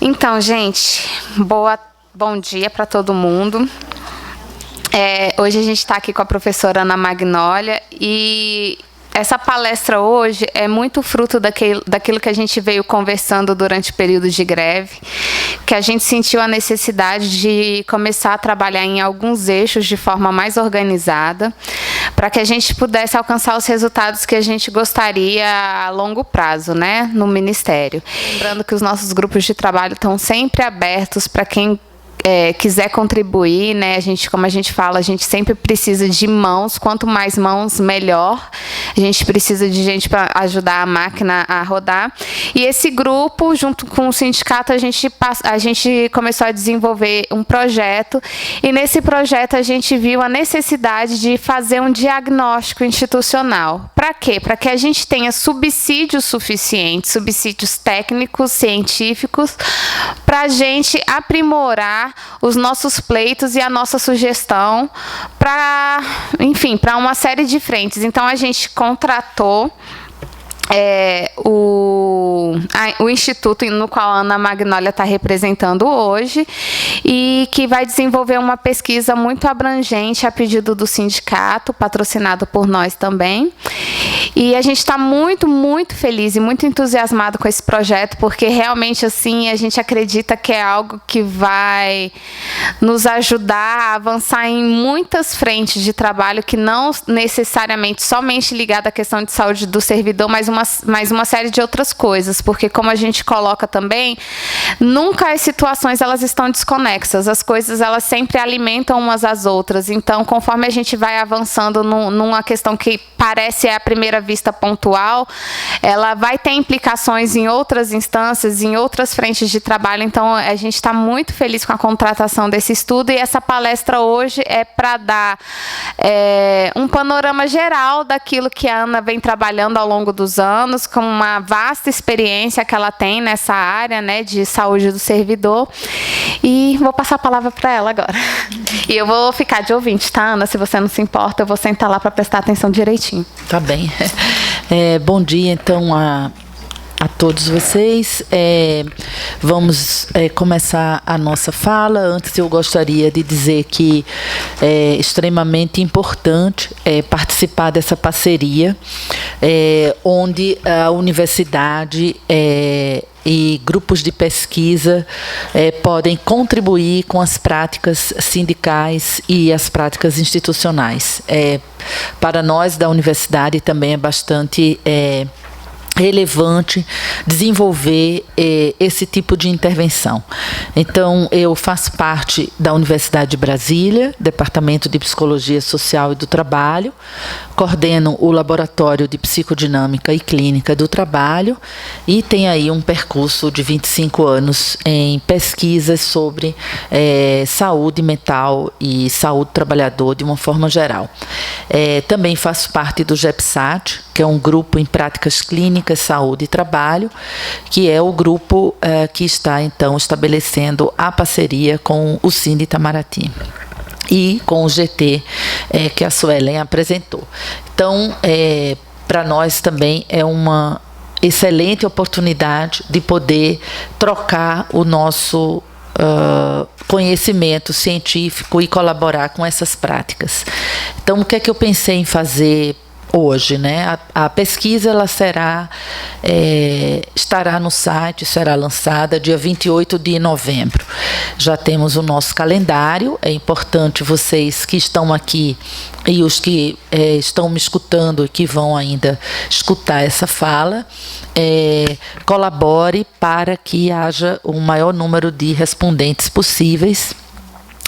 Então, gente, bom dia para todo mundo. Hoje a gente está aqui com a professora Ana Magnólia e essa palestra hoje é muito fruto daquilo que a gente veio conversando durante o período de greve, que a gente sentiu a necessidade de começar a trabalhar em alguns eixos de forma mais organizada, para que a gente pudesse alcançar os resultados que a gente gostaria a longo prazo, né, no Ministério. Lembrando que os nossos grupos de trabalho estão sempre abertos para quem quiser contribuir, né? Como a gente fala, a gente sempre precisa de mãos, quanto mais mãos, melhor. A gente precisa de gente para ajudar a máquina a rodar. E esse grupo, junto com o sindicato, a gente começou a desenvolver um projeto, e nesse projeto a gente viu a necessidade de fazer um diagnóstico institucional. Para quê? Para que a gente tenha subsídios suficientes, subsídios técnicos, científicos, para a gente aprimorar os nossos pleitos e a nossa sugestão para uma série de frentes. Então, a gente contratou o instituto no qual a Ana Magnólia está representando hoje, e que vai desenvolver uma pesquisa muito abrangente a pedido do sindicato, patrocinado por nós também. E a gente está muito, muito feliz e muito entusiasmado com esse projeto, porque realmente assim a gente acredita que é algo que vai nos ajudar a avançar em muitas frentes de trabalho, que não necessariamente somente ligada à questão de saúde do servidor, mas uma série de outras coisas, porque como a gente coloca também, nunca as situações elas estão desconexas, as coisas elas sempre alimentam umas às outras. Então, conforme a gente vai avançando numa questão que parece à primeira vista pontual, ela vai ter implicações em outras instâncias, em outras frentes de trabalho. Então, a gente está muito feliz com a contratação desse estudo, e essa palestra hoje é para dar um panorama geral daquilo que a Ana vem trabalhando ao longo dos anos, com uma vasta experiência que ela tem nessa área, né, de saúde do servidor. E vou passar a palavra para ela agora. E eu vou ficar de ouvinte, tá, Ana? Se você não se importa, eu vou sentar lá para prestar atenção direitinho. Tá bem. Bom dia, então, a todos vocês. Vamos começar a nossa fala. Antes, eu gostaria de dizer que é extremamente importante participar dessa parceria, onde a universidade e grupos de pesquisa podem contribuir com as práticas sindicais e as práticas institucionais. Para nós da universidade também é bastante relevante desenvolver esse tipo de intervenção. Então, eu faço parte da Universidade de Brasília, Departamento de Psicologia Social e do Trabalho, coordeno o Laboratório de Psicodinâmica e Clínica do Trabalho, e tenho aí um percurso de 25 anos em pesquisas sobre saúde mental e saúde do trabalhador de uma forma geral. Também faço parte do GEPSAT, que é um grupo em práticas clínicas, saúde e trabalho, que é o grupo que está, então, estabelecendo a parceria com o Cine Itamaraty e com o GT, que a Suelen apresentou. Então, para nós também é uma excelente oportunidade de poder trocar o nosso conhecimento científico e colaborar com essas práticas. Então, o que é que eu pensei em fazer hoje, né? A pesquisa ela estará no site, será lançada dia 28 de novembro. Já temos o nosso calendário. É importante vocês que estão aqui e os que estão me escutando e que vão ainda escutar essa fala, colabore para que haja o maior número de respondentes possíveis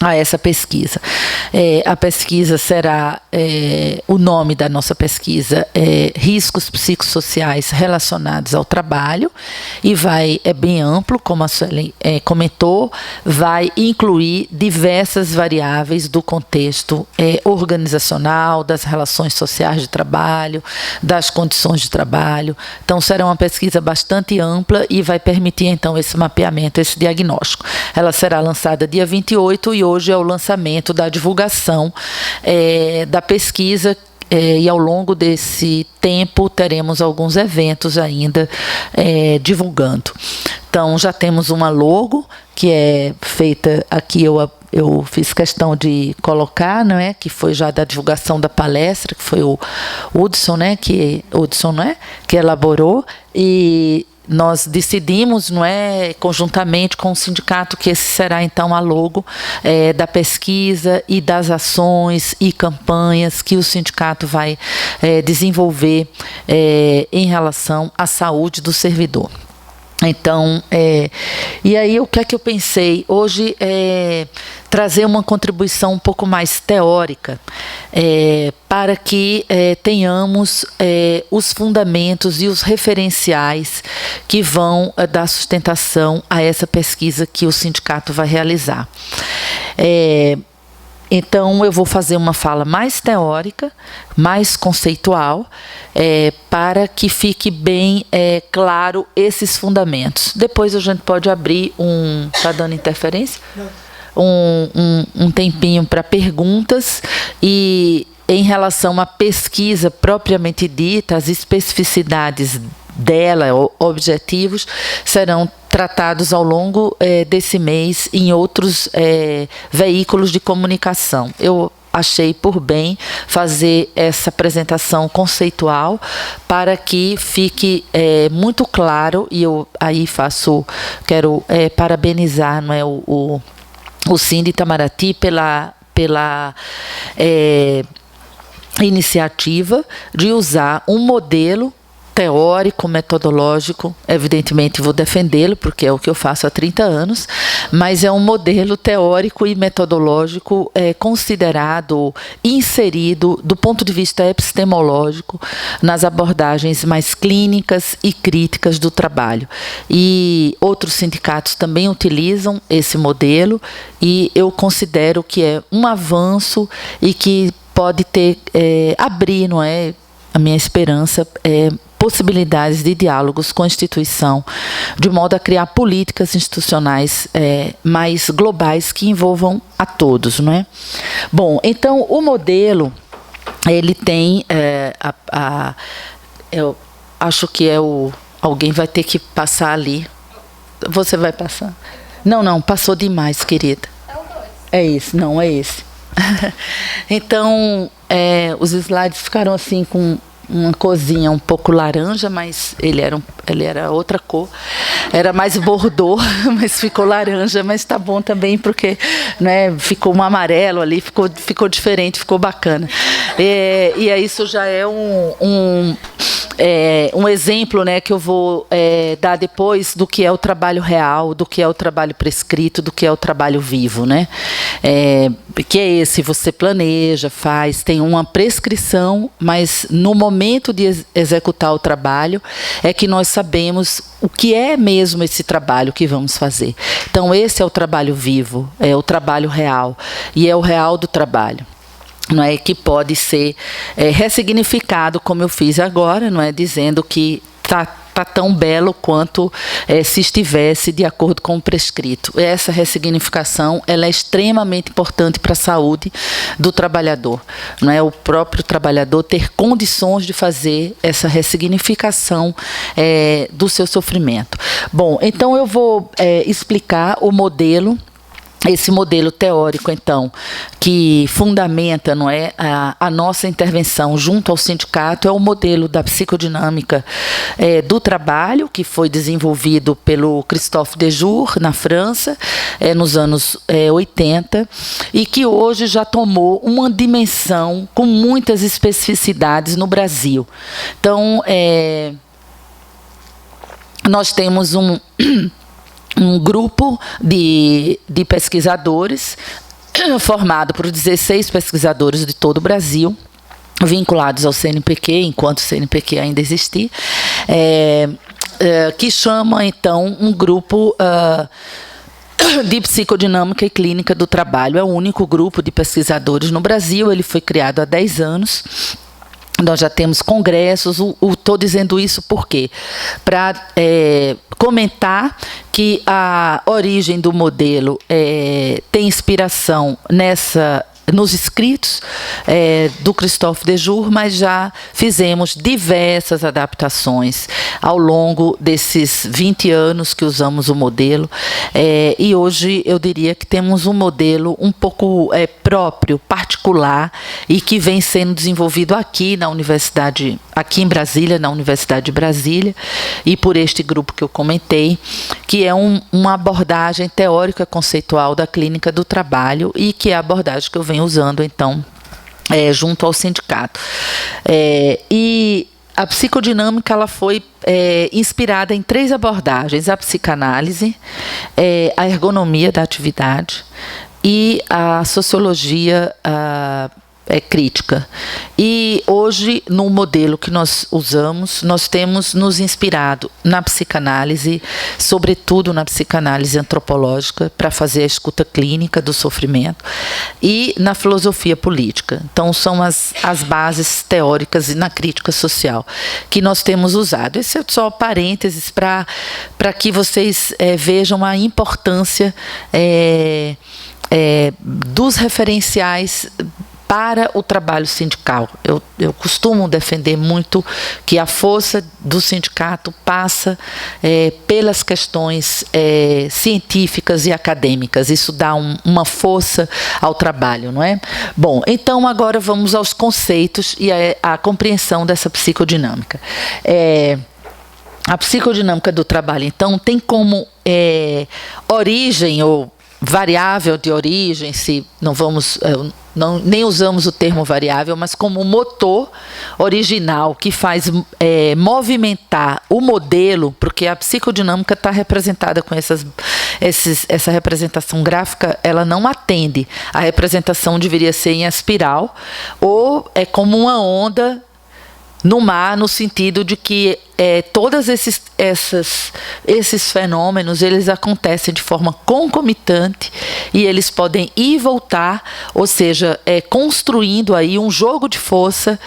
a essa pesquisa. A pesquisa será, o nome da nossa pesquisa é Riscos Psicossociais Relacionados ao Trabalho, e é bem amplo, como a Suelen comentou, vai incluir diversas variáveis do contexto organizacional, das relações sociais de trabalho, das condições de trabalho. Então, será uma pesquisa bastante ampla e vai permitir, então, esse mapeamento, esse diagnóstico. Ela será lançada dia 28 e hoje é o lançamento da divulgação da pesquisa, e ao longo desse tempo teremos alguns eventos ainda divulgando. Então, já temos uma logo que é feita aqui, eu fiz questão de colocar, não é, que foi já da divulgação da palestra, que foi o Hudson, né, que elaborou, e nós decidimos, não é, conjuntamente com o sindicato, que esse será então a logo da pesquisa e das ações e campanhas que o sindicato vai desenvolver em relação à saúde do servidor. Então, e aí o que é que eu pensei? Hoje trazer uma contribuição um pouco mais teórica para que tenhamos os fundamentos e os referenciais que vão dar sustentação a essa pesquisa que o sindicato vai realizar. Então, eu vou fazer uma fala mais teórica, mais conceitual, para que fique bem claro esses fundamentos. Depois a gente pode abrir Está dando interferência? Um tempinho para perguntas e em relação à pesquisa propriamente dita, as especificidades dela, objetivos, serão tratados ao longo desse mês em outros veículos de comunicação. Eu achei por bem fazer essa apresentação conceitual para que fique muito claro, e eu aí quero parabenizar, não é, o Sind Itamaraty pela iniciativa de usar um modelo teórico, metodológico. Evidentemente vou defendê-lo, porque é o que eu faço há 30 anos, mas é um modelo teórico e metodológico considerado, inserido do ponto de vista epistemológico nas abordagens mais clínicas e críticas do trabalho. E outros sindicatos também utilizam esse modelo e eu considero que é um avanço e que pode abrir, não é, a minha esperança possibilidades de diálogos com a instituição, de modo a criar políticas institucionais mais globais que envolvam a todos, não é? Bom, então o modelo, ele tem eu acho que alguém vai ter que passar ali. Você vai passar? Não, passou demais, querida. É isso, não, é esse. Então, os slides ficaram assim com uma corzinha um pouco laranja, mas ele era outra cor, era mais bordô, mas ficou laranja, mas tá bom também, porque, né, ficou um amarelo ali, ficou diferente, ficou bacana. E isso já é um exemplo, né, que eu vou dar depois do que é o trabalho real, do que é o trabalho prescrito, do que é o trabalho vivo, né? Que é esse, você planeja, faz, tem uma prescrição, mas no momento de executar o trabalho é que nós sabemos o que é mesmo esse trabalho que vamos fazer. Então, esse é o trabalho vivo, é o trabalho real, e é o real do trabalho, não é, que pode ser ressignificado, como eu fiz agora, não é, dizendo que tá tão belo quanto se estivesse de acordo com o prescrito. Essa ressignificação, ela é extremamente importante para a saúde do trabalhador, não é, o próprio trabalhador ter condições de fazer essa ressignificação do seu sofrimento. Bom, então eu vou explicar o modelo. Esse modelo teórico, então, que fundamenta, não é, a nossa intervenção junto ao sindicato, é o modelo da psicodinâmica do trabalho, que foi desenvolvido pelo Christophe Dejour, na França, nos anos 80, e que hoje já tomou uma dimensão com muitas especificidades no Brasil. Então, nós temos um grupo de pesquisadores, formado por 16 pesquisadores de todo o Brasil, vinculados ao CNPq, enquanto o CNPq ainda existir, que chama, então, um grupo de psicodinâmica e clínica do trabalho. É o único grupo de pesquisadores no Brasil, ele foi criado há 10 anos. Nós já temos congressos. Estou dizendo isso por quê? Para comentar que a origem do modelo tem inspiração nessa nos escritos do Christophe Dejour, mas já fizemos diversas adaptações ao longo desses 20 anos que usamos o modelo, e hoje eu diria que temos um modelo um pouco próprio, particular, e que vem sendo desenvolvido aqui na Universidade, aqui em Brasília, na Universidade de Brasília, e por este grupo que eu comentei, que é uma abordagem teórica conceitual da clínica do trabalho, e que é a abordagem que eu venho usando, então, junto ao sindicato. E a psicodinâmica ela foi inspirada em 3 abordagens: a psicanálise, a ergonomia da atividade e a sociologia crítica. E hoje, no modelo que nós usamos, nós temos nos inspirado na psicanálise, sobretudo na psicanálise antropológica, para fazer a escuta clínica do sofrimento, e na filosofia política. Então, são as bases teóricas e na crítica social que nós temos usado. Esse é só parênteses para que vocês vejam a importância dos referenciais para o trabalho sindical. Eu costumo defender muito que a força do sindicato passa pelas questões científicas e acadêmicas. Isso dá uma força ao trabalho, não é? Bom, então agora vamos aos conceitos e à compreensão dessa psicodinâmica. A psicodinâmica do trabalho, então, tem como origem ou variável de origem, se não vamos... nem usamos o termo variável, mas como motor original que faz movimentar o modelo, porque a psicodinâmica está representada com essa representação gráfica, ela não atende. A representação deveria ser em espiral, ou é como uma onda no mar, no sentido de que todos esses fenômenos, eles acontecem de forma concomitante e eles podem ir e voltar, ou seja, construindo aí um jogo de força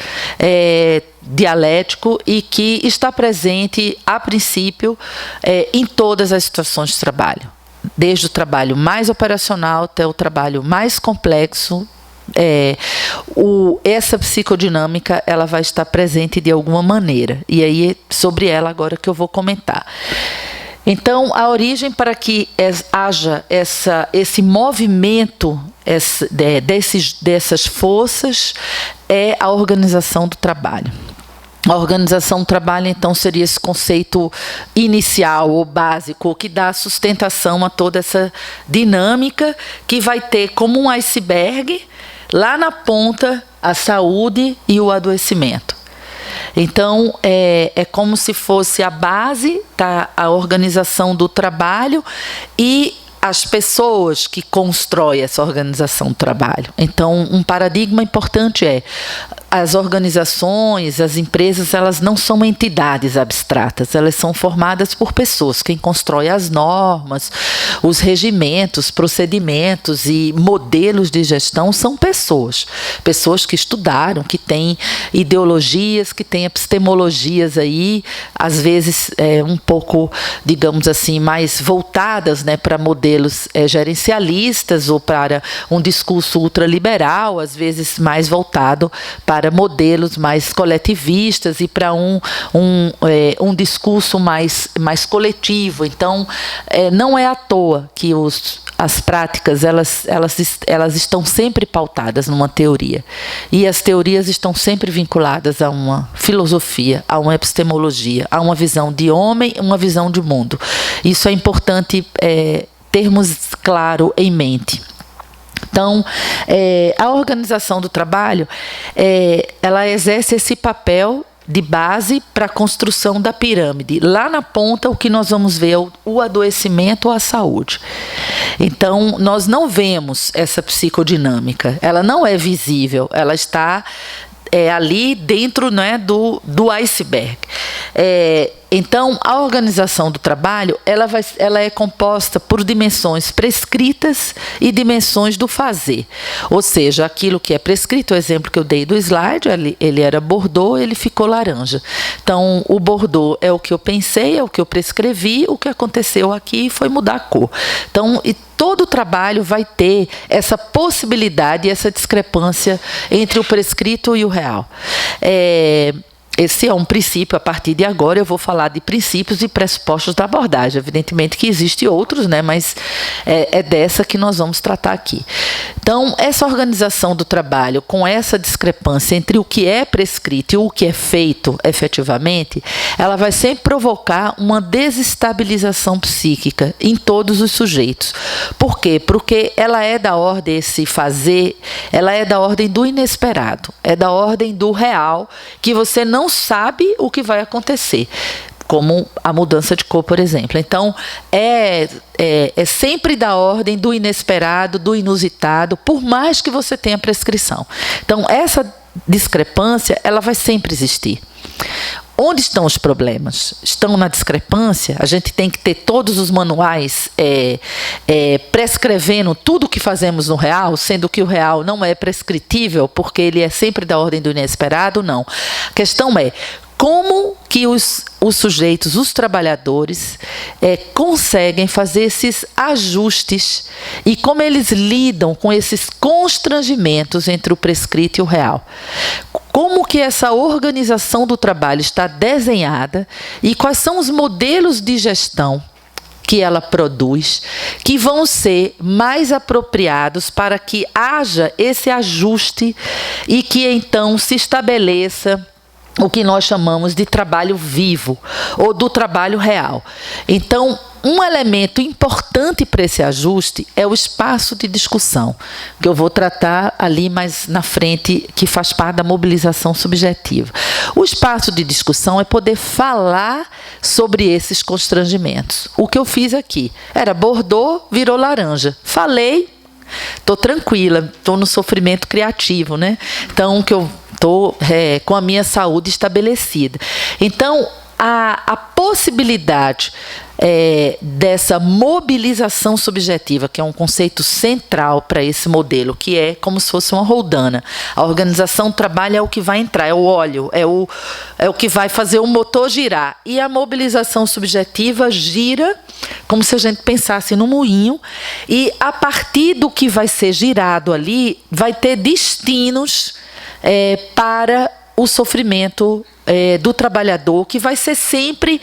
dialético e que está presente, a princípio, em todas as situações de trabalho, desde o trabalho mais operacional até o trabalho mais complexo. Essa psicodinâmica ela vai estar presente de alguma maneira, e aí é sobre ela agora que eu vou comentar. Então, a origem para que haja esse movimento dessas forças é a organização do trabalho. A organização do trabalho, então, seria esse conceito inicial ou básico que dá sustentação a toda essa dinâmica, que vai ter como um iceberg lá na ponta a saúde e o adoecimento. Então, é como se fosse a base, tá, a organização do trabalho e as pessoas que constroem essa organização do trabalho. Então, um paradigma importante as organizações, as empresas, elas não são entidades abstratas, elas são formadas por pessoas. Quem constrói as normas, os regimentos, procedimentos e modelos de gestão são pessoas que estudaram, que têm ideologias, que têm epistemologias aí, às vezes um pouco, digamos assim, mais voltadas, né, para modelos gerencialistas ou para um discurso ultraliberal, às vezes mais voltado para modelos mais coletivistas e para um discurso mais coletivo. Então, não é à toa que as práticas elas estão sempre pautadas numa teoria, e as teorias estão sempre vinculadas a uma filosofia, a uma epistemologia, a uma visão de homem, uma visão de mundo. Isso é importante termos claro em mente. Então, a organização do trabalho, ela exerce esse papel de base para a construção da pirâmide. Lá na ponta, o que nós vamos ver é o adoecimento ou a saúde. Então, nós não vemos essa psicodinâmica, ela não é visível, ela está ali dentro, né, do iceberg. Então, a organização do trabalho, ela é composta por dimensões prescritas e dimensões do fazer. Ou seja, aquilo que é prescrito, o exemplo que eu dei do slide, ele era bordô, ele ficou laranja. Então, o bordô é o que eu pensei, é o que eu prescrevi, o que aconteceu aqui foi mudar a cor. Então, todo o trabalho vai ter essa possibilidade, essa discrepância entre o prescrito e o real. Esse é um princípio. A partir de agora eu vou falar de princípios e pressupostos da abordagem. Evidentemente que existem outros, né? Mas é dessa que nós vamos tratar aqui. Então, essa organização do trabalho, com essa discrepância entre o que é prescrito e o que é feito efetivamente, ela vai sempre provocar uma desestabilização psíquica em todos os sujeitos. Por quê? Porque ela é da ordem, esse fazer, ela é da ordem do inesperado, é da ordem do real, que você não sabe o que vai acontecer, como a mudança de cor, por exemplo. Então, é sempre da ordem do inesperado, do inusitado, por mais que você tenha prescrição. Então, essa discrepância, ela vai sempre existir. Onde estão os problemas? Estão na discrepância. A gente tem que ter todos os manuais prescrevendo tudo o que fazemos no real, sendo que o real não é prescritível, porque ele é sempre da ordem do inesperado, não. A questão é como que os sujeitos, os trabalhadores, conseguem fazer esses ajustes e como eles lidam com esses constrangimentos entre o prescrito e o real. Como que essa organização do trabalho está desenhada e quais são os modelos de gestão que ela produz, que vão ser mais apropriados para que haja esse ajuste e que então se estabeleça o que nós chamamos de trabalho vivo ou do trabalho real. Então, um elemento importante para esse ajuste é o espaço de discussão, que eu vou tratar ali mais na frente, que faz parte da mobilização subjetiva. O espaço de discussão é poder falar sobre esses constrangimentos. O que eu fiz aqui era bordô, virou laranja. Falei, estou tranquila, estou no sofrimento criativo, né? Então, que eu estou com a minha saúde estabelecida. Então, a possibilidade dessa mobilização subjetiva, que é um conceito central para esse modelo, que é como se fosse uma roldana. A organização do trabalho é o que vai entrar, é o óleo, é o que vai fazer o motor girar. E a mobilização subjetiva gira como se a gente pensasse no moinho, e a partir do que vai ser girado ali, vai ter destinos para o sofrimento do trabalhador, que vai ser sempre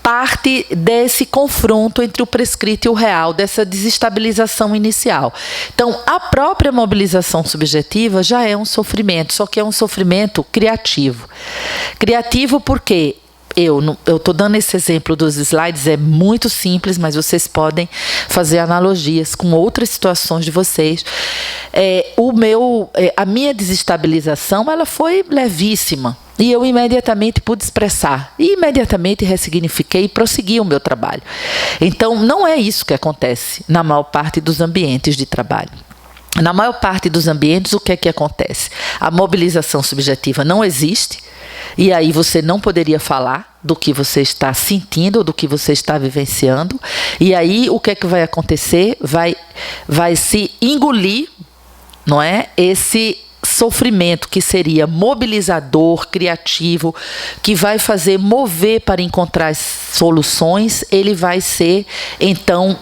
parte desse confronto entre o prescrito e o real, dessa desestabilização inicial. Então, a própria mobilização subjetiva já é um sofrimento, só que é um sofrimento criativo. Criativo porque eu estou dando esse exemplo dos slides, é muito simples, mas vocês podem fazer analogias com outras situações de vocês. A minha desestabilização, ela foi levíssima. E eu imediatamente pude expressar, e imediatamente ressignifiquei e prossegui o meu trabalho. Então, não é isso que acontece na maior parte dos ambientes de trabalho. Na maior parte dos ambientes, o que é que acontece? A mobilização subjetiva não existe, e aí você não poderia falar do que você está sentindo ou do que você está vivenciando, e aí o que é que vai acontecer? Vai se engolir, não é? Esse sofrimento que seria mobilizador, criativo, que vai fazer mover para encontrar soluções, ele vai ser, então,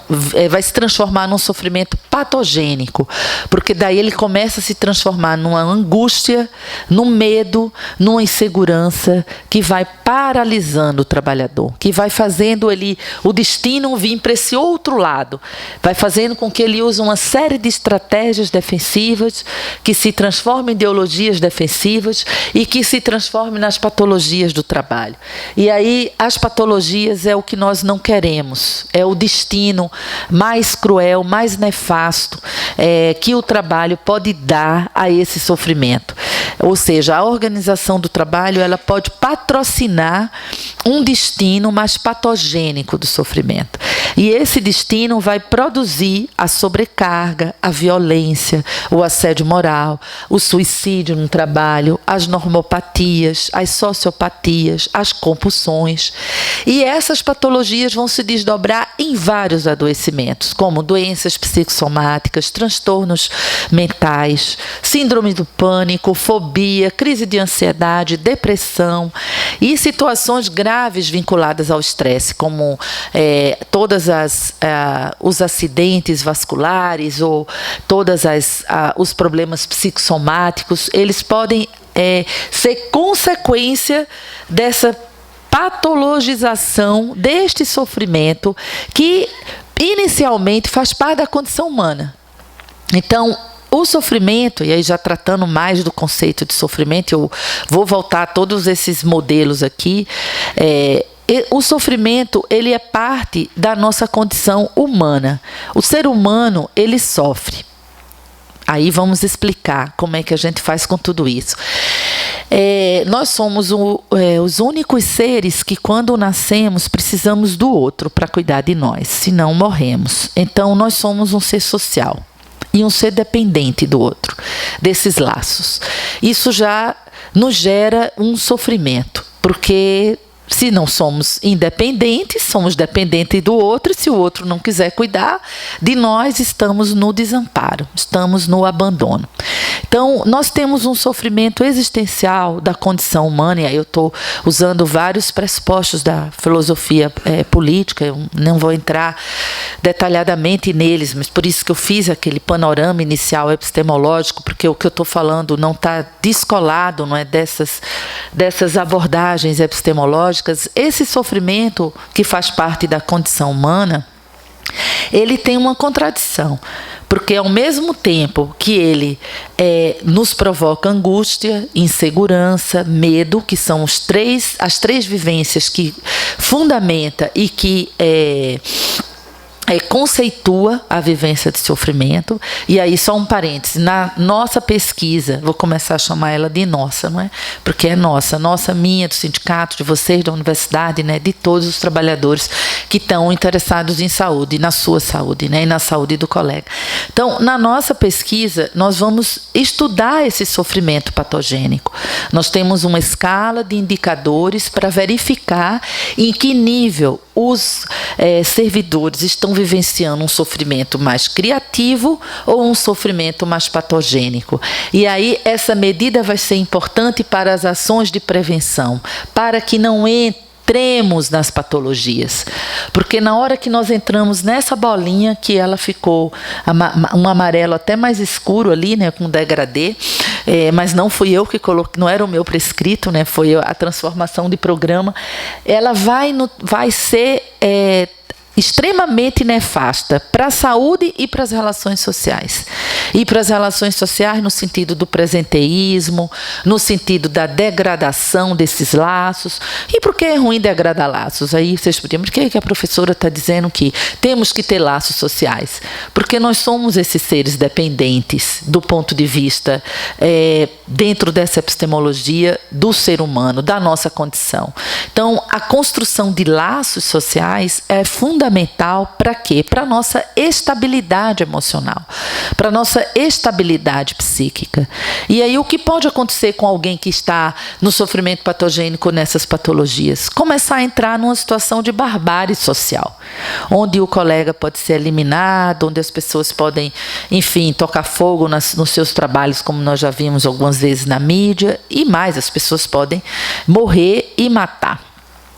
vai se transformar num sofrimento patogênico, porque daí ele começa a se transformar numa angústia, num medo, numa insegurança, que vai paralisando o trabalhador, que vai fazendo o destino vir para esse outro lado, vai fazendo com que ele use uma série de estratégias defensivas, que se transformam em ideologias defensivas e que se transformem nas patologias do trabalho. E aí as patologias é o que nós não queremos, é o destino mais cruel, mais nefasto que o trabalho pode dar a esse sofrimento. Ou seja, a organização do trabalho, ela pode patrocinar um destino mais patogênico do sofrimento. E esse destino vai produzir a sobrecarga, a violência, o assédio moral, o suicídio no trabalho, as normopatias, as sociopatias, as compulsões. E essas patologias vão se desdobrar em vários adoecimentos, como doenças psicossomáticas, transtornos mentais, síndrome do pânico, fobia, crise de ansiedade, depressão e situações graves vinculadas ao estresse, como os acidentes vasculares ou os problemas psicossomáticos. Eles podem ser consequência dessa patologização deste sofrimento que inicialmente faz parte da condição humana. Então, o sofrimento, e aí já tratando mais do conceito de sofrimento, eu vou voltar a todos esses modelos aqui. O sofrimento, ele é parte da nossa condição humana. O ser humano, ele sofre. Aí vamos explicar como é que a gente faz com tudo isso. Nós somos os únicos seres que, quando nascemos, precisamos do outro para cuidar de nós, senão morremos. Então, nós somos um ser social e um ser dependente do outro, desses laços. Isso já nos gera um sofrimento, porque se não somos independentes, somos dependentes do outro, e se o outro não quiser cuidar de nós, estamos no desamparo, estamos no abandono. Então, nós temos um sofrimento existencial da condição humana, e aí eu estou usando vários pressupostos da filosofia política, eu não vou entrar detalhadamente neles, mas por isso que eu fiz aquele panorama inicial epistemológico, porque o que eu estou falando não está descolado, não é, dessas abordagens epistemológicas. Esse sofrimento que faz parte da condição humana, ele tem uma contradição, porque ao mesmo tempo que ele nos provoca angústia, insegurança, medo, que são as três vivências que fundamenta e que conceitua a vivência de sofrimento. E aí, só um parêntese, na nossa pesquisa, vou começar a chamar ela de nossa, não é? Porque é nossa, minha, do sindicato, de vocês, da universidade, né? De todos os trabalhadores que estão interessados em saúde, na sua saúde, né? E na saúde do colega. Então, na nossa pesquisa, nós vamos estudar esse sofrimento patogênico. Nós temos uma escala de indicadores para verificar em que nível os servidores estão vivenciando um sofrimento mais criativo ou um sofrimento mais patogênico. E aí essa medida vai ser importante para as ações de prevenção, para que não entremos nas patologias. Porque na hora que nós entramos nessa bolinha, que ela ficou um amarelo até mais escuro ali, né, com degradê, mas não fui eu que coloquei, não era o meu prescrito, né, foi a transformação de programa, ela vai ser extremamente nefasta para a saúde e para as relações sociais. E para as relações sociais no sentido do presenteísmo, no sentido da degradação desses laços. E por que é ruim degradar laços? Aí vocês podiam, por que a professora está dizendo que temos que ter laços sociais? Porque nós somos esses seres dependentes do ponto de vista, dentro dessa epistemologia do ser humano, da nossa condição. Então, a construção de laços sociais é fundamental para quê? Para a nossa estabilidade emocional, para a nossa estabilidade psíquica. E aí o que pode acontecer com alguém que está no sofrimento patogênico nessas patologias? Começar a entrar numa situação de barbárie social, onde o colega pode ser eliminado, onde as pessoas podem, enfim, tocar fogo nos seus trabalhos, como nós já vimos algumas vezes na mídia, e mais, as pessoas podem morrer e matar.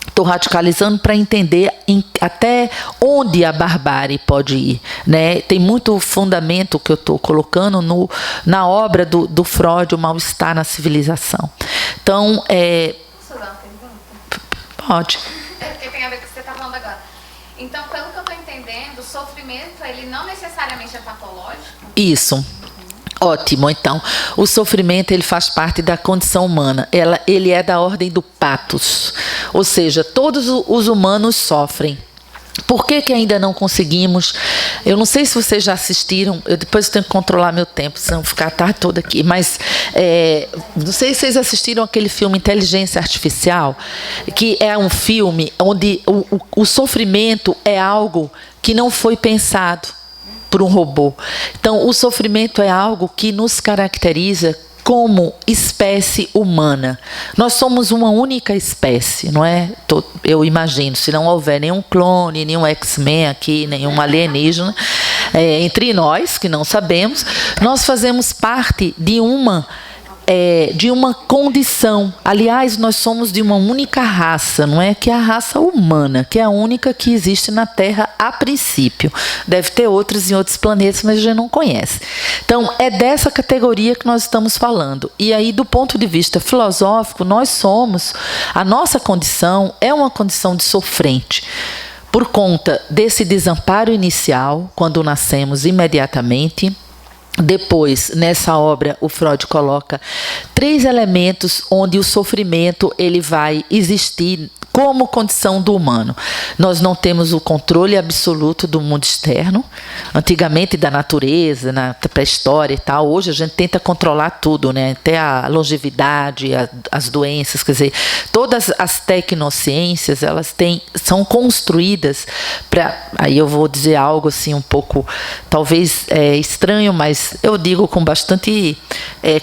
Estou radicalizando para entender até onde a barbárie pode ir, né? Tem muito fundamento que eu estou colocando na obra do Freud, O Mal-Estar na Civilização. Então, Posso dar uma pergunta? Pode. Porque tem a ver com o que você está falando agora. Então, pelo que eu estou entendendo, o sofrimento, ele não necessariamente é patológico? Isso. Ótimo, então, o sofrimento ele faz parte da condição humana, ele é da ordem do patos, ou seja, todos os humanos sofrem. Por que ainda não conseguimos? Eu não sei se vocês já assistiram, depois eu tenho que controlar meu tempo, senão ficar a tarde toda aqui, mas não sei se vocês assistiram aquele filme Inteligência Artificial, que é um filme onde o sofrimento é algo que não foi pensado por um robô. Então, o sofrimento é algo que nos caracteriza como espécie humana. Nós somos uma única espécie, não é? Eu imagino, se não houver nenhum clone, nenhum X-Men aqui, nenhum alienígena, entre nós, que não sabemos, nós fazemos parte de uma condição. Aliás, nós somos de uma única raça, não é? Que é a raça humana, que é a única que existe na Terra a princípio. Deve ter outras em outros planetas, mas a gente não conhece. Então, é dessa categoria que nós estamos falando. E aí, do ponto de vista filosófico, a nossa condição é uma condição de sofrente. Por conta desse desamparo inicial, quando nascemos imediatamente. Depois, nessa obra, o Freud coloca 3 elementos onde o sofrimento ele vai existir como condição do humano. Nós não temos o controle absoluto do mundo externo, antigamente da natureza, na pré-história e tal. Hoje a gente tenta controlar tudo, né? Até a longevidade, as doenças, quer dizer, todas as tecnociências, elas são construídas para, aí eu vou dizer algo assim um pouco, talvez estranho, mas eu digo com bastante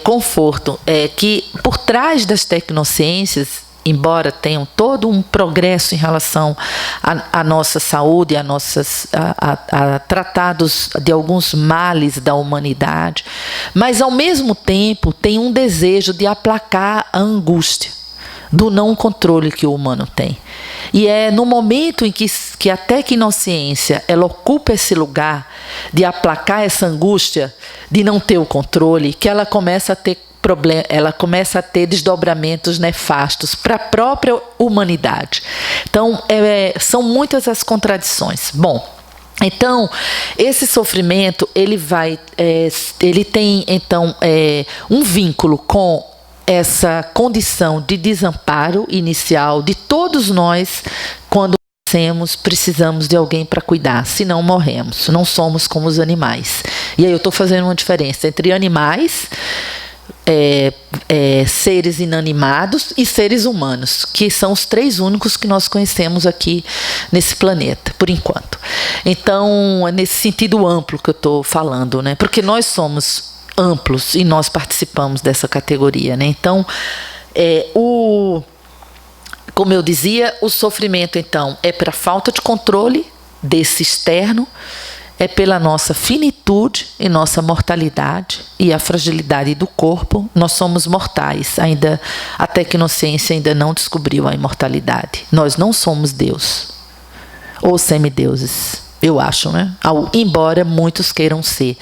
conforto, que por trás das tecnociências, embora tenham todo um progresso em relação à nossa saúde, a tratados de alguns males da humanidade, mas ao mesmo tempo tem um desejo de aplacar a angústia do não controle que o humano tem. E é no momento em que a tecnociência ela ocupa esse lugar de aplacar essa angústia de não ter o controle, que ela começa a ter ela começa a ter desdobramentos nefastos para a própria humanidade. Então, são muitas as contradições. Bom, então, esse sofrimento, ele tem, então, um vínculo com essa condição de desamparo inicial de todos nós quando precisamos de alguém para cuidar, senão morremos. Não somos como os animais. E aí eu estou fazendo uma diferença entre animais, seres inanimados e seres humanos, que são os 3 únicos que nós conhecemos aqui nesse planeta, por enquanto. Então, é nesse sentido amplo que eu estou falando, né? Porque nós somos amplos e nós participamos dessa categoria, né? Então, como eu dizia, o sofrimento, então, é para falta de controle desse externo, é pela nossa finitude e nossa mortalidade e a fragilidade do corpo. Nós somos mortais. Ainda a tecnociência ainda não descobriu a imortalidade. Nós não somos Deus ou semideuses, eu acho, né? Embora muitos queiram ser.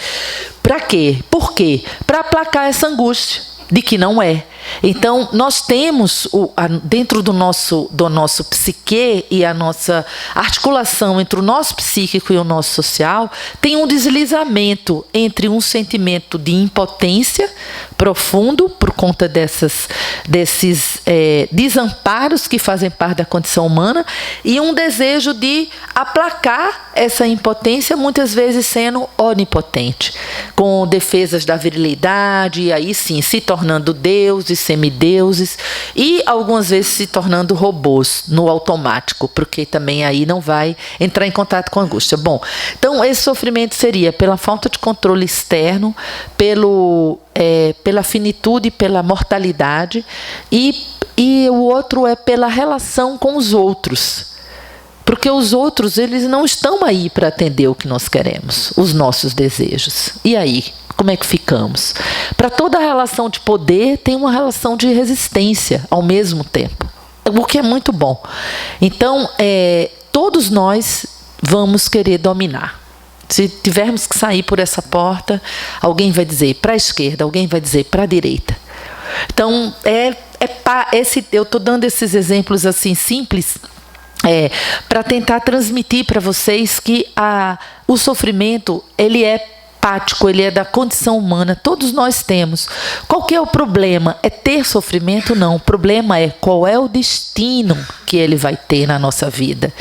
Para quê? Por quê? Para aplacar essa angústia de que não é. Então, nós temos, dentro do nosso psique e a nossa articulação entre o nosso psíquico e o nosso social, tem um deslizamento entre um sentimento de impotência profundo, por conta desses desamparos que fazem parte da condição humana, e um desejo de aplacar essa impotência, muitas vezes sendo onipotente, com defesas da virilidade, e aí sim, se tornando deuses, semideuses, e algumas vezes se tornando robôs no automático, porque também aí não vai entrar em contato com a angústia. Bom, então esse sofrimento seria pela falta de controle externo, pela finitude, pela mortalidade, e o outro é pela relação com os outros. Porque os outros, eles não estão aí para atender o que nós queremos, os nossos desejos. E aí, como é que ficamos? Para toda relação de poder, tem uma relação de resistência ao mesmo tempo, o que é muito bom. Então, todos nós vamos querer dominar. Se tivermos que sair por essa porta, alguém vai dizer para a esquerda, alguém vai dizer para a direita. Então, eu estou dando esses exemplos assim simples, para tentar transmitir para vocês que o sofrimento, ele é empático, ele é da condição humana, todos nós temos. Qual que é o problema? É ter sofrimento? Não. O problema é qual é o destino que ele vai ter na nossa vida?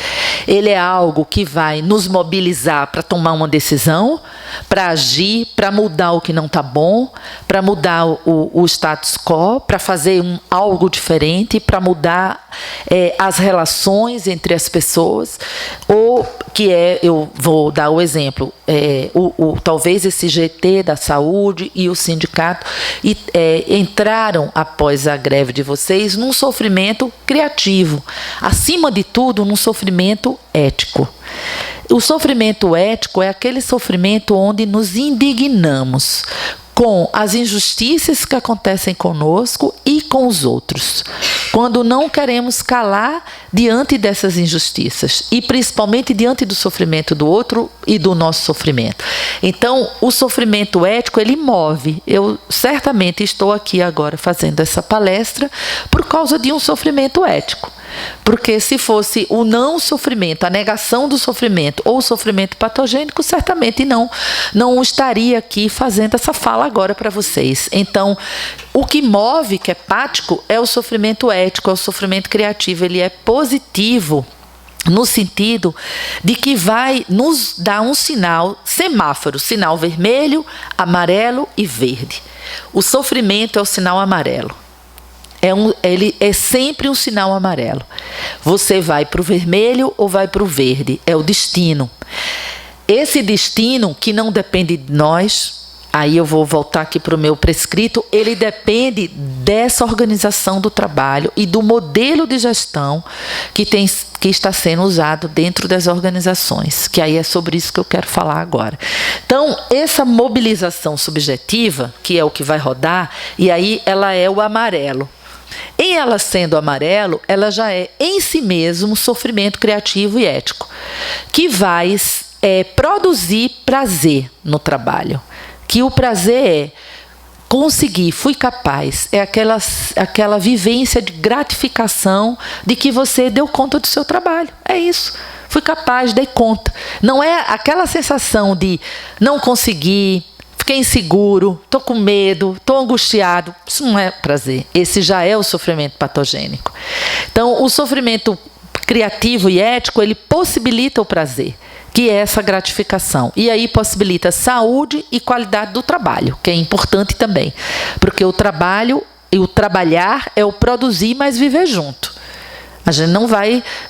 Ele é algo que vai nos mobilizar para tomar uma decisão, para agir, para mudar o que não está bom, para mudar o status quo, para fazer algo diferente, para mudar as relações entre as pessoas, ou eu vou dar o exemplo, talvez esse GT da saúde e o sindicato entraram após a greve de vocês num sofrimento criativo, acima de tudo num sofrimento ético. O sofrimento ético é aquele sofrimento onde nos indignamos com as injustiças que acontecem conosco e com os outros, quando não queremos calar diante dessas injustiças e principalmente diante do sofrimento do outro e do nosso sofrimento. Então, o sofrimento ético, ele move. Eu certamente estou aqui agora fazendo essa palestra por causa de um sofrimento ético. Porque se fosse o não sofrimento, a negação do sofrimento ou o sofrimento patogênico, certamente não estaria aqui fazendo essa fala agora para vocês. Então, o que move, que é pático, é o sofrimento ético, é o sofrimento criativo. Ele é positivo no sentido de que vai nos dar um sinal, semáforo, sinal vermelho, amarelo e verde. O sofrimento é o sinal amarelo. Ele é sempre um sinal amarelo. Você vai para o vermelho ou vai para o verde. É o destino. Esse destino que não depende de nós, aí eu vou voltar aqui para o meu prescrito, ele depende dessa organização do trabalho e do modelo de gestão que está sendo usado dentro das organizações, que aí é sobre isso que eu quero falar agora. Então, essa mobilização subjetiva, que é o que vai rodar, e aí ela é o amarelo. Em ela sendo amarelo, ela já é em si mesmo sofrimento criativo e ético, que vai produzir prazer no trabalho. Que o prazer é conseguir, fui capaz, é aquela vivência de gratificação de que você deu conta do seu trabalho. É isso, fui capaz, dei conta. Não é aquela sensação de não conseguir, fiquei inseguro, estou com medo, estou angustiado. Isso não é prazer. Esse já é o sofrimento patogênico. Então, o sofrimento criativo e ético, ele possibilita o prazer, que é essa gratificação. E aí possibilita saúde e qualidade do trabalho, que é importante também. Porque o trabalho e o trabalhar é o produzir, mas viver junto. A gente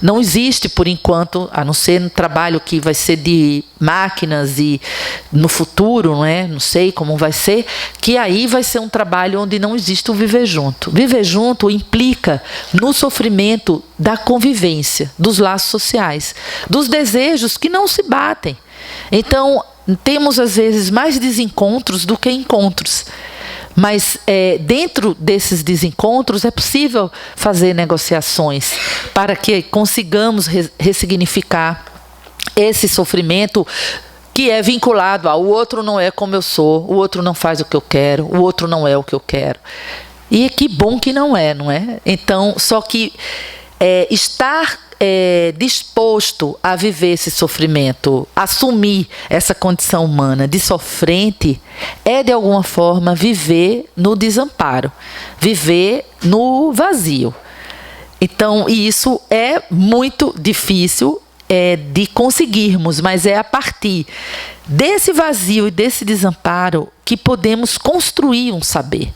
não existe por enquanto, a não ser no trabalho que vai ser de máquinas e no futuro, não sei como vai ser, que aí vai ser um trabalho onde não existe o viver junto. Viver junto implica no sofrimento da convivência, dos laços sociais, dos desejos que não se batem. Então, temos às vezes mais desencontros do que encontros. Mas dentro desses desencontros é possível fazer negociações para que consigamos ressignificar esse sofrimento que é vinculado ao outro não é como eu sou, o outro não faz o que eu quero, o outro não é o que eu quero. E que bom que não é? Então, só que estar disposto a viver esse sofrimento, assumir essa condição humana de sofrente, é de alguma forma viver no desamparo, viver no vazio. Então, isso é muito difícil de conseguirmos, mas é a partir desse vazio e desse desamparo que podemos construir um saber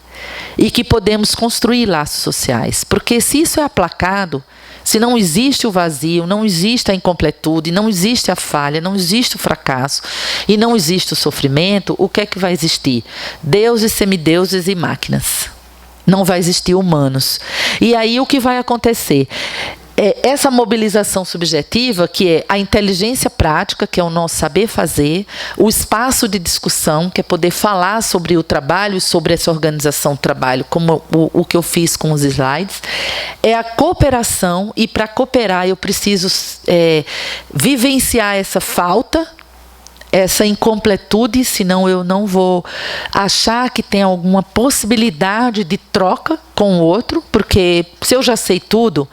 e que podemos construir laços sociais. Porque se isso é aplacado, se não existe o vazio, não existe a incompletude, não existe a falha, não existe o fracasso e não existe o sofrimento, o que é que vai existir? Deuses, semideuses e máquinas. Não vai existir humanos. E aí o que vai acontecer? Essa mobilização subjetiva, que é a inteligência prática, que é o nosso saber fazer, o espaço de discussão, que é poder falar sobre o trabalho e sobre essa organização do trabalho, como o que eu fiz com os slides, é a cooperação, e para cooperar eu preciso vivenciar essa falta, essa incompletude, senão eu não vou achar que tem alguma possibilidade de troca com o outro, porque se eu já sei tudo,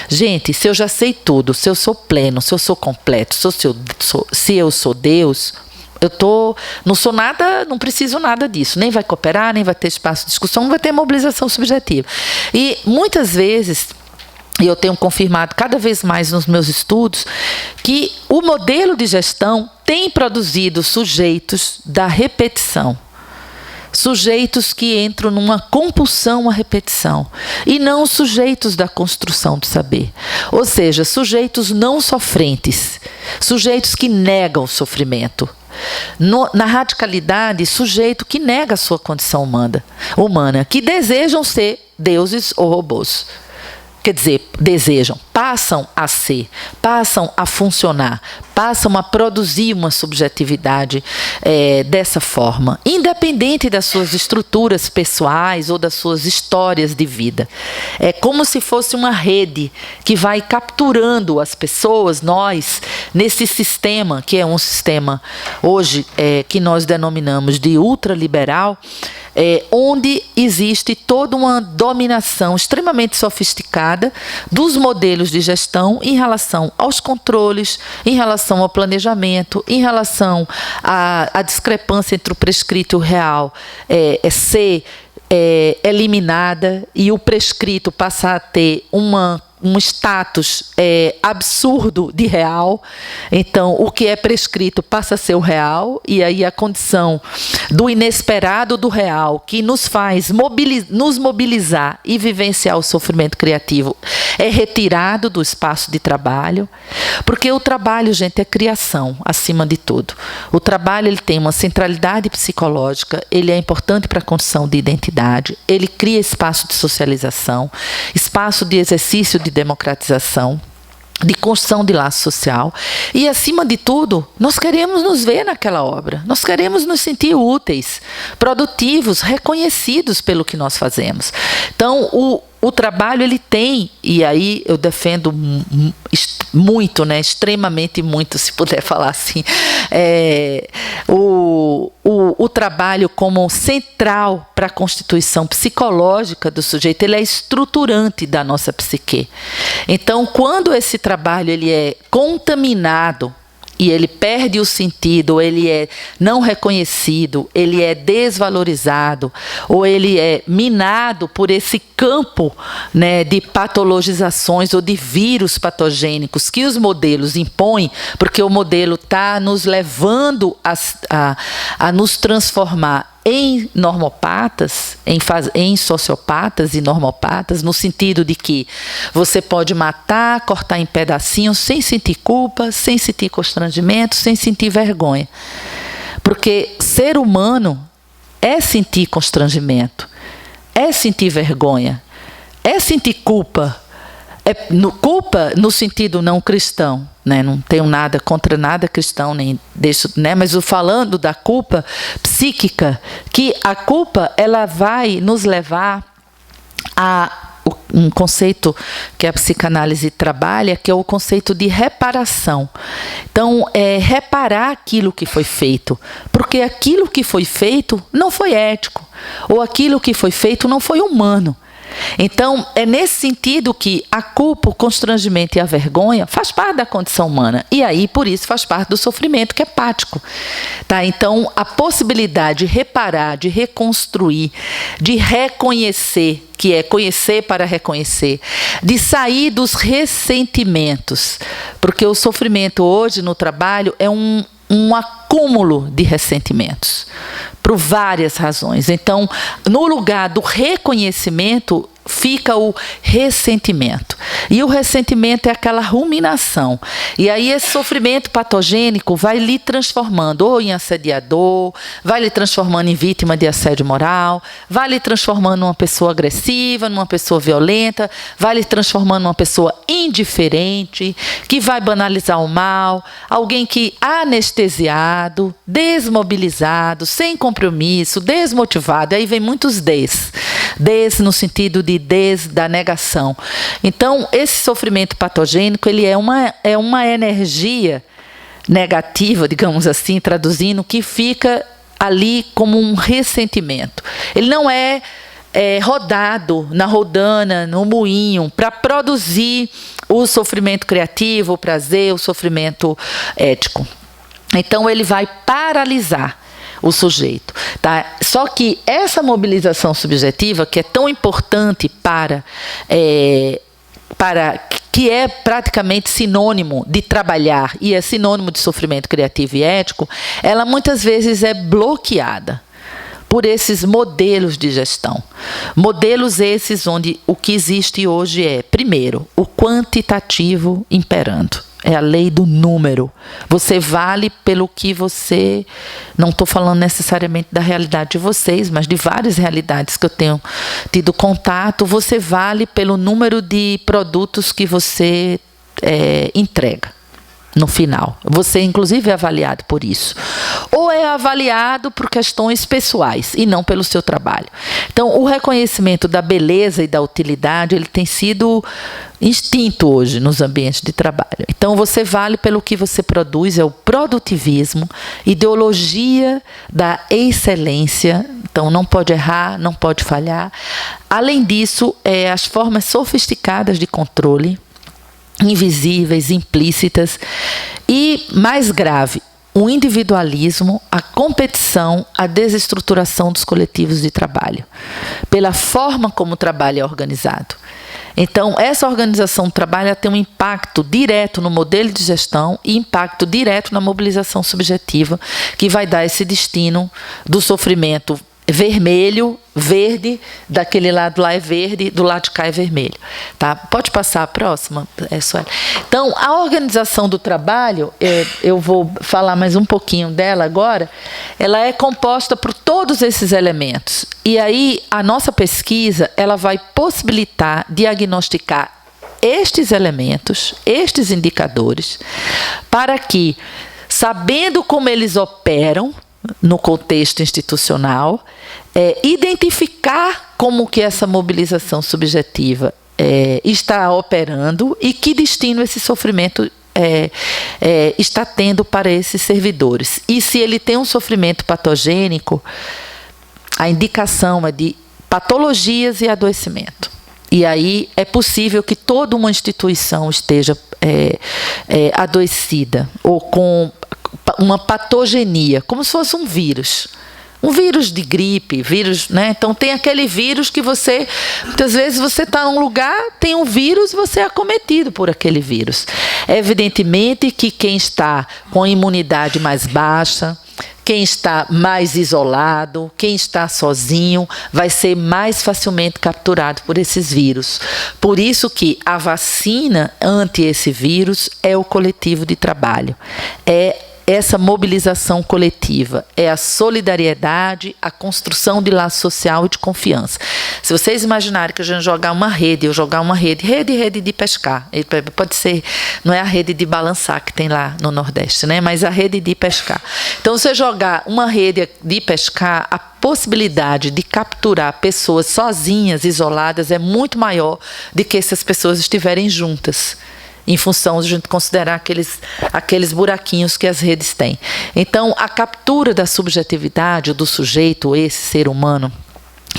gente, se eu já sei tudo, se eu sou pleno, se eu sou completo, se eu sou Deus, não sou nada, não preciso nada disso, nem vai cooperar, nem vai ter espaço de discussão, não vai ter mobilização subjetiva. E muitas vezes e eu tenho confirmado cada vez mais nos meus estudos, que o modelo de gestão tem produzido sujeitos da repetição. Sujeitos que entram numa compulsão à repetição e não sujeitos da construção do saber. Ou seja, sujeitos não sofrentes, sujeitos que negam o sofrimento. Na radicalidade, sujeito que nega a sua condição humana, que desejam ser deuses ou robôs. Quer dizer, desejam, passam a ser, passam a funcionar, passam a produzir uma subjetividade dessa forma, independente das suas estruturas pessoais ou das suas histórias de vida. É como se fosse uma rede que vai capturando as pessoas, nós, nesse sistema, que é um sistema hoje que nós denominamos de ultraliberal, onde existe toda uma dominação extremamente sofisticada dos modelos de gestão em relação aos controles, em relação ao planejamento, em relação à discrepância entre o prescrito e o real ser eliminada e o prescrito passar a ter um status absurdo de real. Então, o que é prescrito passa a ser o real, e aí a condição do inesperado do real, que nos faz nos mobilizar e vivenciar o sofrimento criativo, é retirado do espaço de trabalho, porque o trabalho, gente, é criação, acima de tudo. O trabalho, ele tem uma centralidade psicológica, ele é importante para a construção de identidade, ele cria espaço de socialização, espaço de exercício de democratização, de construção de laço social, e acima de tudo, nós queremos nos ver naquela obra, nós queremos nos sentir úteis, produtivos, reconhecidos pelo que nós fazemos. Então, o trabalho, ele tem, e aí eu defendo muito, né, extremamente muito, se puder falar assim, o trabalho como central para a constituição psicológica do sujeito, ele é estruturante da nossa psique. Então, quando esse trabalho ele é contaminado, e ele perde o sentido, ele é não reconhecido, ele é desvalorizado, ou ele é minado por esse campo, né, de patologizações ou de vírus patogênicos que os modelos impõem, porque o modelo está nos levando a nos transformar em normopatas, em sociopatas e normopatas, no sentido de que você pode matar, cortar em pedacinhos, sem sentir culpa, sem sentir constrangimento, sem sentir vergonha. Porque ser humano é sentir constrangimento, é sentir vergonha, é sentir culpa. Culpa no sentido não cristão, né? Não tenho nada contra nada cristão, nem deixo, né? Mas falando da culpa psíquica, que a culpa ela vai nos levar a um conceito que a psicanálise trabalha, que é o conceito de reparação. Então, reparar aquilo que foi feito, porque aquilo que foi feito não foi ético, ou aquilo que foi feito não foi humano. Então, é nesse sentido que a culpa, o constrangimento e a vergonha faz parte da condição humana. E aí, por isso, faz parte do sofrimento que é hepático. Tá? Então, a possibilidade de reparar, de reconstruir, de reconhecer, que é conhecer para reconhecer, de sair dos ressentimentos. Porque o sofrimento hoje no trabalho é um acúmulo de ressentimentos, por várias razões. Então, no lugar do reconhecimento, fica o ressentimento. E o ressentimento é aquela ruminação. E aí esse sofrimento patogênico vai lhe transformando ou em assediador, vai lhe transformando em vítima de assédio moral, vai lhe transformando numa pessoa agressiva, numa pessoa violenta, vai lhe transformando numa pessoa indiferente, que vai banalizar o mal, alguém que anestesiado, desmobilizado, sem compromisso, desmotivado. Aí vem muitos des no sentido de da negação. Então, esse sofrimento patogênico, ele é uma energia negativa, digamos assim, traduzindo, que fica ali como um ressentimento. Ele não é rodado na rodana, no moinho, para produzir o sofrimento criativo, o prazer, o sofrimento ético. Então, ele vai paralisar o sujeito. Tá? Só que essa mobilização subjetiva, que é tão importante para que é praticamente sinônimo de trabalhar e é sinônimo de sofrimento criativo e ético, ela muitas vezes é bloqueada por esses modelos de gestão. Modelos esses onde o que existe hoje é, primeiro, o quantitativo imperando. É a lei do número. Você vale pelo que você... Não estou falando necessariamente da realidade de vocês, mas de várias realidades que eu tenho tido contato. Você vale pelo número de produtos que você entrega no final. Você, inclusive, é avaliado por isso. Ou é avaliado por questões pessoais e não pelo seu trabalho. Então, o reconhecimento da beleza e da utilidade, ele tem sido extinto hoje nos ambientes de trabalho. Então, você vale pelo que você produz, é o produtivismo, ideologia da excelência. Então, não pode errar, não pode falhar. Além disso, as formas sofisticadas de controle, invisíveis, implícitas e, mais grave, o individualismo, a competição, a desestruturação dos coletivos de trabalho, pela forma como o trabalho é organizado. Então, essa organização do trabalho tem um impacto direto no modelo de gestão e impacto direto na mobilização subjetiva, que vai dar esse destino do sofrimento vermelho, verde, daquele lado lá é verde, do lado de cá é vermelho. Tá? Pode passar a próxima, Sueli. Então, a organização do trabalho, eu vou falar mais um pouquinho dela agora, ela é composta por todos esses elementos. E aí, a nossa pesquisa, ela vai possibilitar diagnosticar estes elementos, estes indicadores, para que, sabendo como eles operam, no contexto institucional, identificar como que essa mobilização subjetiva está operando e que destino esse sofrimento está tendo para esses servidores. E se ele tem um sofrimento patogênico, a indicação é de patologias e adoecimento. E aí é possível que toda uma instituição esteja adoecida ou com uma patogenia, como se fosse um vírus de gripe, né? Então tem aquele vírus que muitas vezes você está num lugar, tem um vírus, você é acometido por aquele vírus. Evidentemente que quem está com a imunidade mais baixa, quem está mais isolado, quem está sozinho, vai ser mais facilmente capturado por esses vírus. Por isso que a vacina anti esse vírus é o coletivo de trabalho. Essa mobilização coletiva, é a solidariedade, a construção de laço social e de confiança. Se vocês imaginarem que a gente jogar uma rede, rede de pescar, pode ser, não é a rede de balançar que tem lá no Nordeste, né? Mas a rede de pescar. Então, você jogar uma rede de pescar, a possibilidade de capturar pessoas sozinhas, isoladas, é muito maior do que se as pessoas estiverem juntas, em função de a gente considerar aqueles buraquinhos que as redes têm. Então, a captura da subjetividade do sujeito, esse ser humano,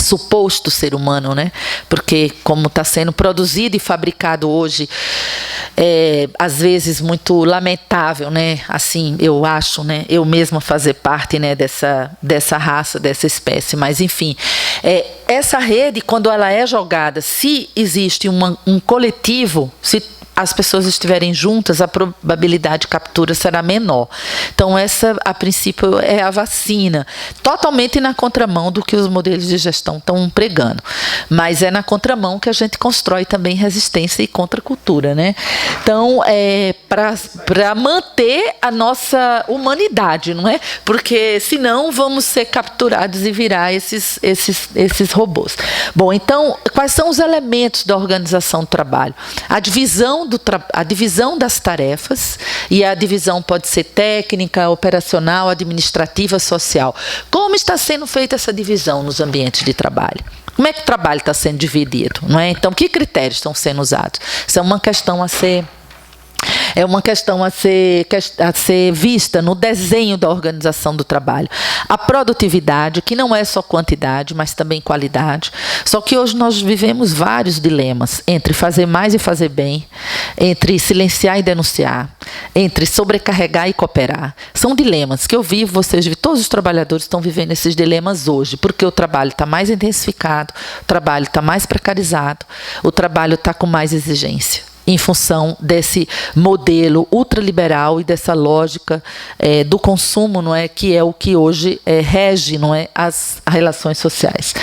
suposto ser humano, né? Porque como está sendo produzido e fabricado hoje, às vezes muito lamentável, né? Assim, eu acho, né? Eu mesma fazer parte, né, dessa raça, dessa espécie, mas enfim, essa rede, quando ela é jogada, se existe um coletivo, se as pessoas estiverem juntas, a probabilidade de captura será menor. Então, essa, a princípio, é a vacina, totalmente na contramão do que os modelos de gestão estão pregando. Mas é na contramão que a gente constrói também resistência e contracultura, né? Então, para manter a nossa humanidade, não é? Porque, senão, vamos ser capturados e virar esses robôs. Bom, então, quais são os elementos da organização do trabalho? A divisão das tarefas, e a divisão pode ser técnica, operacional, administrativa, social. Como está sendo feita essa divisão nos ambientes de trabalho? Como é que o trabalho está sendo dividido? Não é? Então, que critérios estão sendo usados? Isso é uma questão a ser é uma questão a ser vista no desenho da organização do trabalho. A produtividade, que não é só quantidade, mas também qualidade. Só que hoje nós vivemos vários dilemas entre fazer mais e fazer bem, entre silenciar e denunciar, entre sobrecarregar e cooperar. São dilemas que eu vivo, vocês vivem, todos os trabalhadores estão vivendo esses dilemas hoje, porque o trabalho está mais intensificado, o trabalho está mais precarizado, o trabalho está com mais exigência, em função desse modelo ultraliberal e dessa lógica do consumo, não é, que é o que hoje rege, não é, as relações sociais.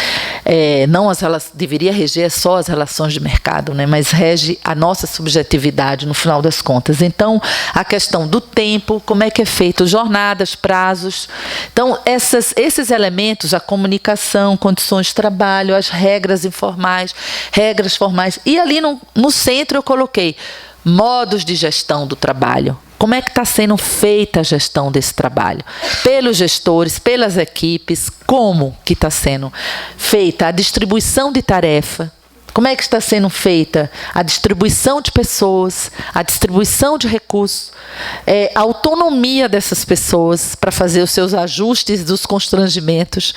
Não deveria reger só as relações de mercado, né, mas rege a nossa subjetividade no final das contas. Então, a questão do tempo, como é que é feito, jornadas, prazos. Então, esses elementos, a comunicação, condições de trabalho, as regras informais, regras formais. E ali no centro eu coloquei modos de gestão do trabalho. Como é que está sendo feita a gestão desse trabalho? Pelos gestores, pelas equipes, como que está sendo feita a distribuição de tarefa? Como é que está sendo feita a distribuição de pessoas, a distribuição de recursos, a autonomia dessas pessoas para fazer os seus ajustes dos constrangimentos,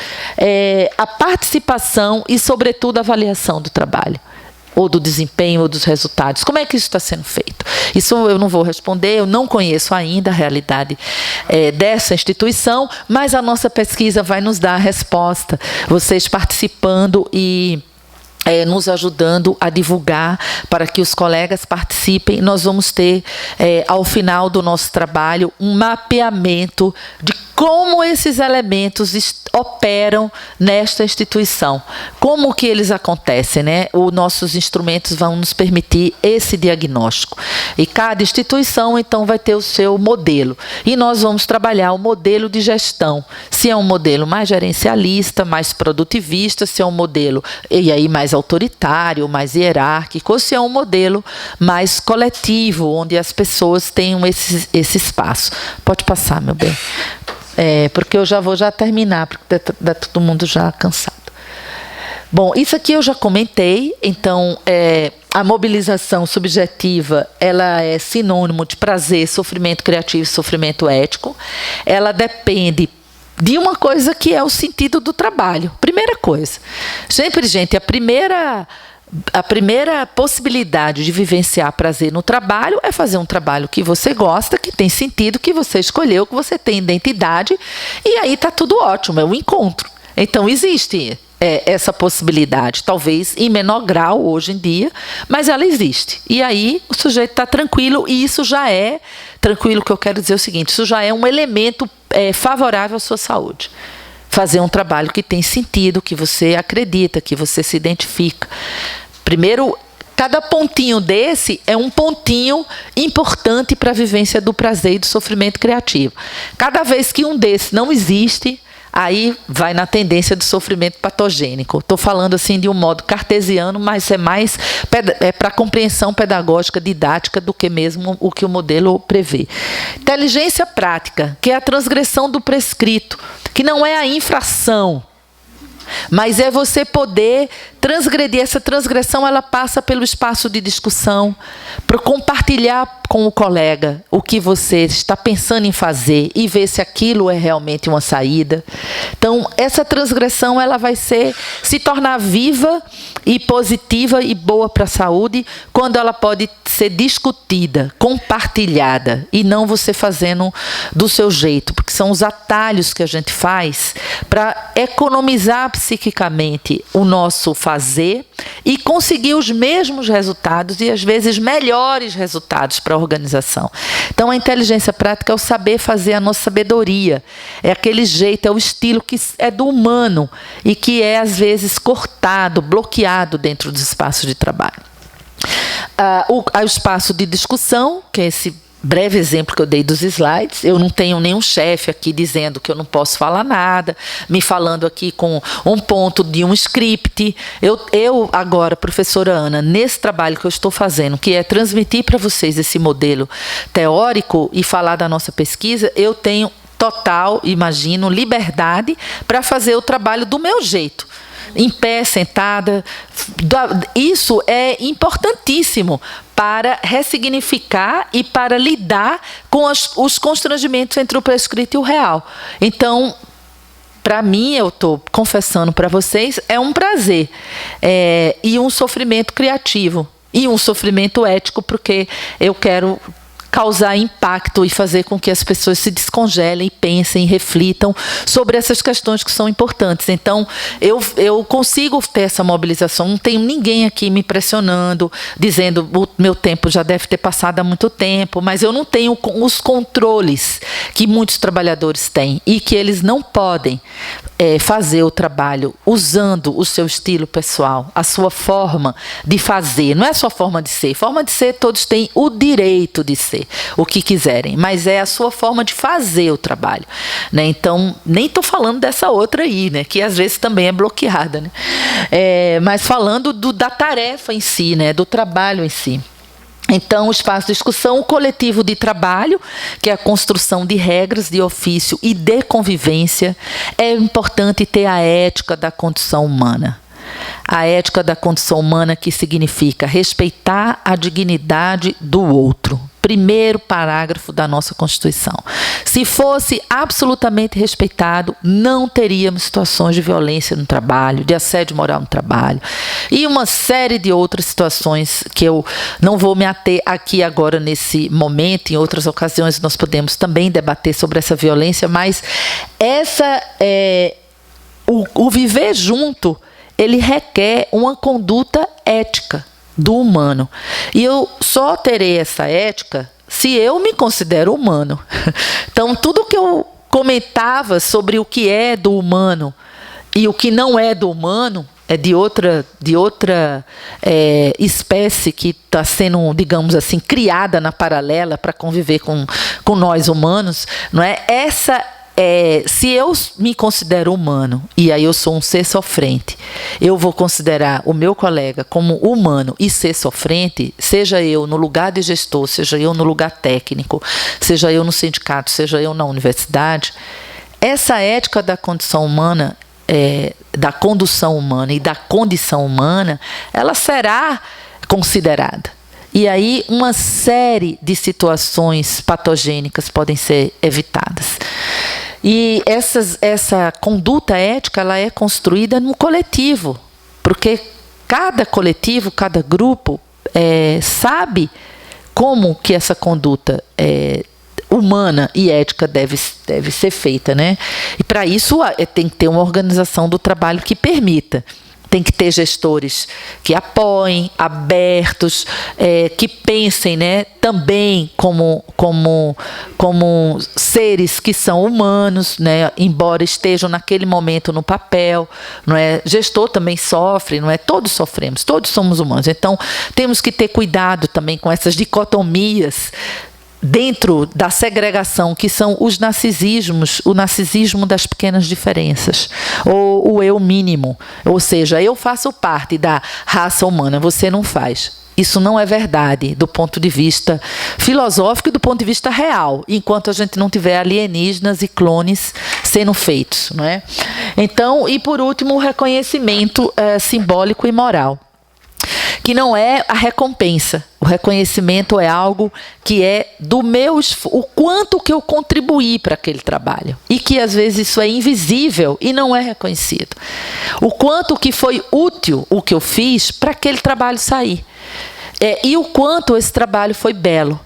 a participação e, sobretudo, a avaliação do trabalho, ou do desempenho, ou dos resultados. Como é que isso está sendo feito? Isso eu não vou responder, eu não conheço ainda a realidade dessa instituição, mas a nossa pesquisa vai nos dar a resposta. Vocês participando e nos ajudando a divulgar para que os colegas participem, nós vamos ter, ao final do nosso trabalho, um mapeamento de como esses elementos operam nesta instituição, como que eles acontecem, né? Os nossos instrumentos vão nos permitir esse diagnóstico. E cada instituição, então, vai ter o seu modelo. E nós vamos trabalhar o modelo de gestão. Se é um modelo mais gerencialista, mais produtivista, se é um modelo, e aí, mais autoritário, mais hierárquico, ou se é um modelo mais coletivo, onde as pessoas tenham esse espaço. Pode passar, meu bem. Porque eu já vou terminar, porque está todo mundo já cansado. Bom, isso aqui eu já comentei, então, a mobilização subjetiva, ela é sinônimo de prazer, sofrimento criativo e sofrimento ético. Ela depende de uma coisa que é o sentido do trabalho. Primeira coisa. Sempre, gente, a primeira possibilidade de vivenciar prazer no trabalho é fazer um trabalho que você gosta, que tem sentido, que você escolheu, que você tem identidade, e aí está tudo ótimo, é um encontro. Então, existe essa possibilidade, talvez em menor grau hoje em dia, mas ela existe. E aí o sujeito está tranquilo, e isso já é tranquilo, que eu quero dizer o seguinte, isso já é um elemento favorável à sua saúde. Fazer um trabalho que tem sentido, que você acredita, que você se identifica. Primeiro, cada pontinho desse é um pontinho importante para a vivência do prazer e do sofrimento criativo. Cada vez que um desses não existe, aí vai na tendência do sofrimento patogênico. Estou falando assim de um modo cartesiano, mas é mais para compreensão pedagógica, didática, do que mesmo o que o modelo prevê. Inteligência prática, que é a transgressão do prescrito, que não é a infração, mas é você poder transgredir. Essa transgressão, ela passa pelo espaço de discussão, para compartilhar com o colega o que você está pensando em fazer e ver se aquilo é realmente uma saída. Então, essa transgressão, ela vai se tornar viva e positiva e boa para a saúde quando ela pode ser discutida, compartilhada, e não você fazendo do seu jeito, porque são os atalhos que a gente faz para economizar psiquicamente o nosso fazer e conseguir os mesmos resultados e, às vezes, melhores resultados para a organização. Então, a inteligência prática é o saber fazer a nossa sabedoria. É aquele jeito, é o estilo que é do humano e que é, às vezes, cortado, bloqueado dentro dos espaços de trabalho. O espaço de discussão, que é esse breve exemplo que eu dei dos slides. Eu não tenho nenhum chefe aqui dizendo que eu não posso falar nada, me falando aqui com um ponto de um script. Eu agora, professora Ana, nesse trabalho que eu estou fazendo, que é transmitir para vocês esse modelo teórico e falar da nossa pesquisa, eu tenho total, imagino, liberdade para fazer o trabalho do meu jeito. Em pé, sentada. Isso é importantíssimo para ressignificar e para lidar com os constrangimentos entre o prescrito e o real. Então, para mim, eu estou confessando para vocês, é um prazer e um sofrimento criativo e um sofrimento ético, porque eu quero causar impacto e fazer com que as pessoas se descongelem, pensem, reflitam sobre essas questões que são importantes. Então, eu consigo ter essa mobilização. Não tenho ninguém aqui me pressionando, dizendo o meu tempo já deve ter passado há muito tempo, mas eu não tenho os controles que muitos trabalhadores têm e que eles não podem fazer o trabalho usando o seu estilo pessoal, a sua forma de fazer. Não é a sua forma de ser. Forma de ser, todos têm o direito de ser o que quiserem, mas é a sua forma de fazer o trabalho, né? Então, nem estou falando dessa outra aí, né, que às vezes também é bloqueada, né? Mas falando da tarefa em si, né, do trabalho em si. Então, o espaço de discussão, o coletivo de trabalho, que é a construção de regras de ofício e de convivência. É importante ter a ética da condição humana. A ética da condição humana, que significa respeitar a dignidade do outro. Primeiro parágrafo da nossa Constituição. Se fosse absolutamente respeitado, não teríamos situações de violência no trabalho, de assédio moral no trabalho e uma série de outras situações que eu não vou me ater aqui agora nesse momento. Em outras ocasiões nós podemos também debater sobre essa violência, mas o viver junto, ele requer uma conduta ética do humano. E eu só terei essa ética se eu me considero humano. Então, tudo que eu comentava sobre o que é do humano e o que não é do humano, é de outra espécie que está sendo, digamos assim, criada na paralela para conviver com nós humanos, não é? Se eu me considero humano, e aí eu sou um ser sofrente, eu vou considerar o meu colega como humano e ser sofrente, seja eu no lugar de gestor, seja eu no lugar técnico, seja eu no sindicato, seja eu na universidade, essa ética da condição humana, da condução humana e da condição humana, ela será considerada. E aí uma série de situações patogênicas podem ser evitadas. E essa conduta ética, ela é construída no coletivo, porque cada coletivo, cada grupo sabe como que essa conduta humana e ética deve ser feita, né? E para isso tem que ter uma organização do trabalho que permita. Tem que ter gestores que apoiem, abertos, que pensem, né, também como seres que são humanos, né, embora estejam naquele momento no papel. Não é? Gestor também sofre, não é? Todos sofremos, todos somos humanos. Então, temos que ter cuidado também com essas dicotomias dentro da segregação, que são os narcisismos, o narcisismo das pequenas diferenças, ou o eu mínimo, ou seja, eu faço parte da raça humana, você não faz. Isso não é verdade do ponto de vista filosófico e do ponto de vista real, enquanto a gente não tiver alienígenas e clones sendo feitos, não é? Então, e por último, o reconhecimento simbólico e moral, que não é a recompensa. O reconhecimento é algo que é do meu esforço, o quanto que eu contribuí para aquele trabalho. E que às vezes isso é invisível e não é reconhecido. O quanto que foi útil o que eu fiz para aquele trabalho sair. E o quanto esse trabalho foi belo.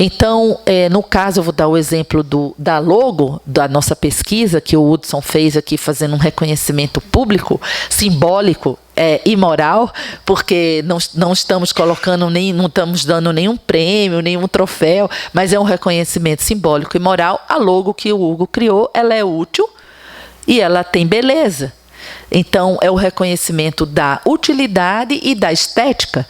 Então, no caso, eu vou dar o exemplo da logo, da nossa pesquisa, que o Hudson fez aqui, fazendo um reconhecimento público, simbólico e moral, porque não estamos colocando, não estamos dando nenhum prêmio, nenhum troféu, mas é um reconhecimento simbólico e moral. A logo que o Hugo criou, ela é útil e ela tem beleza. Então, é o reconhecimento da utilidade e da estética.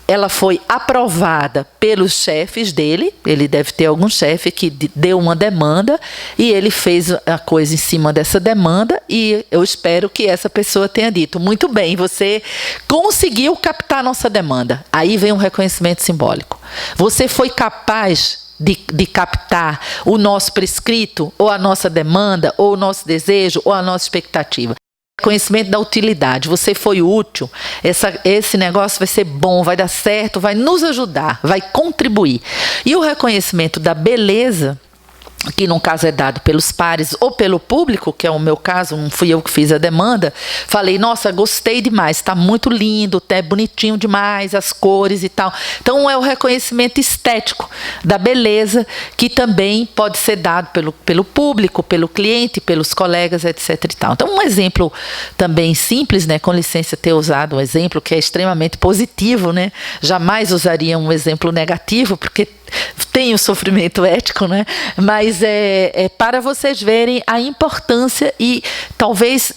Ela foi aprovada pelos chefes dele, ele deve ter algum chefe que deu uma demanda e ele fez a coisa em cima dessa demanda, e eu espero que essa pessoa tenha dito: muito bem, você conseguiu captar a nossa demanda. Aí vem um reconhecimento simbólico. Você foi capaz de captar o nosso prescrito, ou a nossa demanda, ou o nosso desejo, ou a nossa expectativa. Conhecimento da utilidade. Você foi útil, esse negócio vai ser bom, vai dar certo, vai nos ajudar, vai contribuir. E o reconhecimento da beleza, que no caso é dado pelos pares ou pelo público, que é o meu caso, não fui eu que fiz a demanda, falei, nossa, gostei demais, está muito lindo, é bonitinho demais, as cores e tal. Então é o reconhecimento estético da beleza, que também pode ser dado pelo público, pelo cliente, pelos colegas, etc. e tal. Então um exemplo também simples, né, com licença ter usado um exemplo que é extremamente positivo, né, jamais usaria um exemplo negativo, porque tem o sofrimento ético, né? Mas é para vocês verem a importância e talvez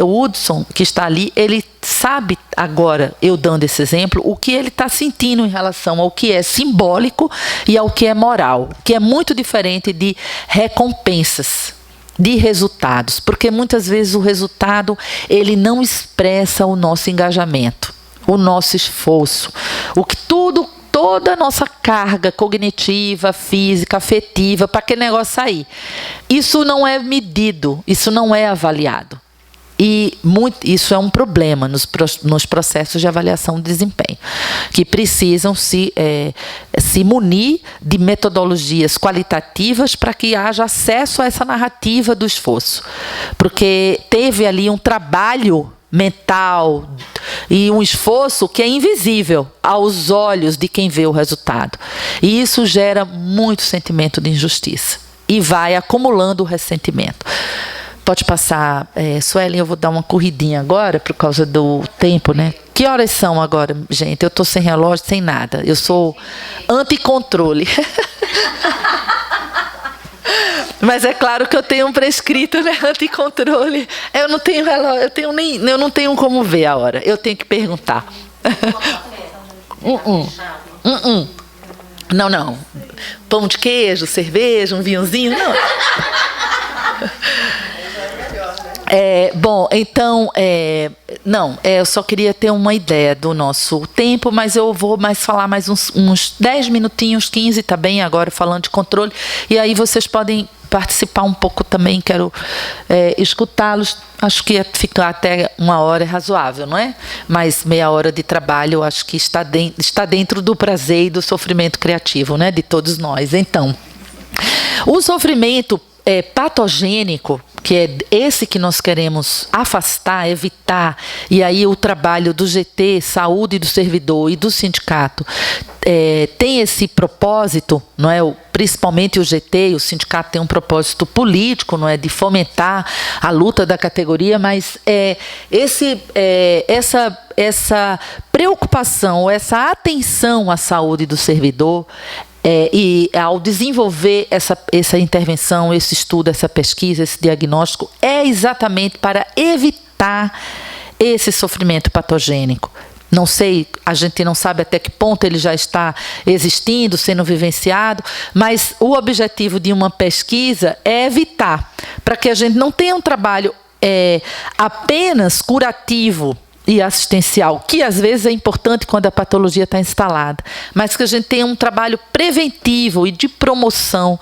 o Hudson, que está ali, ele sabe agora, eu dando esse exemplo, o que ele está sentindo em relação ao que é simbólico e ao que é moral, que é muito diferente de recompensas, de resultados, porque muitas vezes o resultado ele não expressa o nosso engajamento, o nosso esforço, toda a nossa carga cognitiva, física, afetiva, para aquele negócio sair. Isso não é medido, isso não é avaliado. E isso é um problema nos processos de avaliação de desempenho, que precisam se munir de metodologias qualitativas para que haja acesso a essa narrativa do esforço. Porque teve ali um trabalho mental e um esforço que é invisível aos olhos de quem vê o resultado. E isso gera muito sentimento de injustiça e vai acumulando o ressentimento. Pode passar, Suelen, eu vou dar uma corridinha agora por causa do tempo, né? Que horas são agora, gente? Eu estou sem relógio, sem nada. Eu sou anticontrole. Mas é claro que eu tenho um prescrito, né, anticontrole. Eu não tenho relógio, eu não tenho como ver a hora. Eu tenho que perguntar. Não. Pão de queijo, cerveja, um vinhozinho, não. Bom, então, eu só queria ter uma ideia do nosso tempo, mas eu vou falar mais uns 10 minutinhos, 15, tá bem, agora falando de controle, e aí vocês podem participar um pouco também, quero escutá-los. Acho que ficar até 1 hora é razoável, não é? Mas meia hora de trabalho, acho que está dentro do prazer e do sofrimento criativo, né, de todos nós. Então, o sofrimento patogênico, que é esse que nós queremos afastar, evitar, e aí o trabalho do GT, Saúde do Servidor e do sindicato tem esse propósito, não é? Principalmente o GT e o sindicato tem um propósito político, não é, de fomentar a luta da categoria, mas essa preocupação, essa atenção à saúde do servidor, e ao desenvolver essa intervenção, esse estudo, essa pesquisa, esse diagnóstico, é exatamente para evitar esse sofrimento patogênico. Não sei, a gente não sabe até que ponto ele já está existindo, sendo vivenciado, mas o objetivo de uma pesquisa é evitar, para que a gente não tenha um trabalho apenas curativo e assistencial, que às vezes é importante quando a patologia está instalada, mas que a gente tenha um trabalho preventivo e de promoção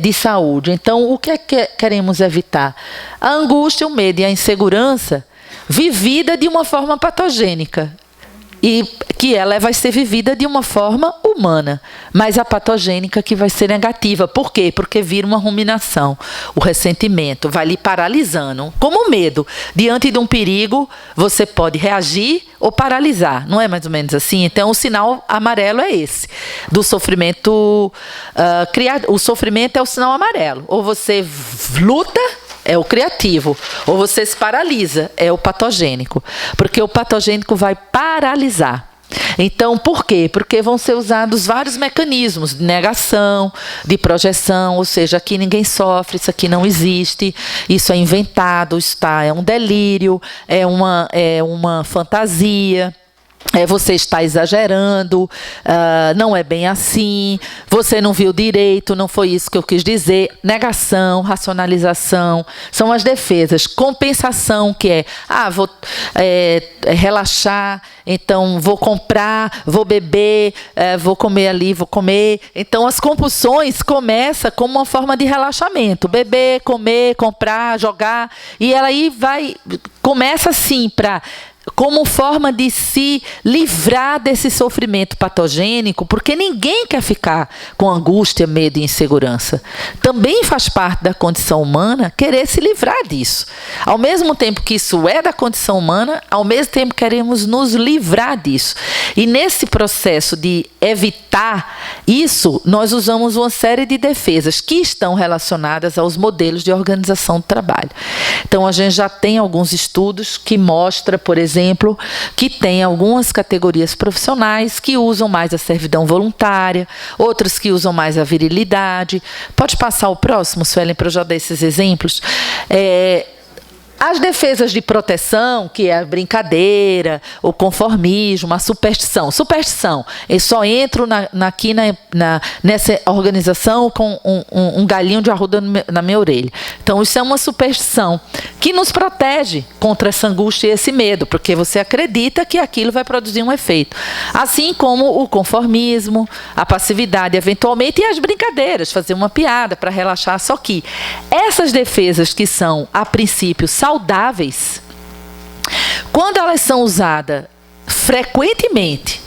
de saúde. Então, o que é que queremos evitar? A angústia, o medo e a insegurança vivida de uma forma patogênica, e que ela vai ser vivida de uma forma humana, mas a patogênica que vai ser negativa. Por quê? Porque vira uma ruminação. O ressentimento vai lhe paralisando, como o medo. Diante de um perigo, você pode reagir ou paralisar. Não é mais ou menos assim? Então, o sinal amarelo é esse, do sofrimento. O sofrimento é o sinal amarelo. Ou você luta, é o criativo, ou você se paralisa, é o patogênico, porque o patogênico vai paralisar. Então, por quê? Porque vão ser usados vários mecanismos de negação, de projeção, ou seja, aqui ninguém sofre, isso aqui não existe, isso é inventado, é um delírio, é uma fantasia. Você está exagerando, não é bem assim, você não viu direito, não foi isso que eu quis dizer. Negação, racionalização, são as defesas. Compensação, que é, vou relaxar, então vou comprar, vou beber, vou comer ali, vou comer. Então as compulsões começam como uma forma de relaxamento. Beber, comer, comprar, jogar. E ela aí começa assim como forma de se livrar desse sofrimento patogênico, porque ninguém quer ficar com angústia, medo e insegurança. Também faz parte da condição humana querer se livrar disso. Ao mesmo tempo que isso é da condição humana, ao mesmo tempo queremos nos livrar disso. E nesse processo de evitar isso, nós usamos uma série de defesas que estão relacionadas aos modelos de organização do trabalho. Então, a gente já tem alguns estudos que mostram, por exemplo, que tem algumas categorias profissionais que usam mais a servidão voluntária, outras que usam mais a virilidade. Pode passar o próximo, Suelen, para eu já dar esses exemplos? As defesas de proteção, que é a brincadeira, o conformismo, a superstição. Superstição, eu só entro nessa organização com um galinho de arruda na minha orelha. Então, isso é uma superstição que nos protege contra essa angústia e esse medo, porque você acredita que aquilo vai produzir um efeito. Assim como o conformismo, a passividade, eventualmente, e as brincadeiras, fazer uma piada para relaxar. Só que essas defesas que são, a princípio, saudáveis, quando elas são usadas frequentemente,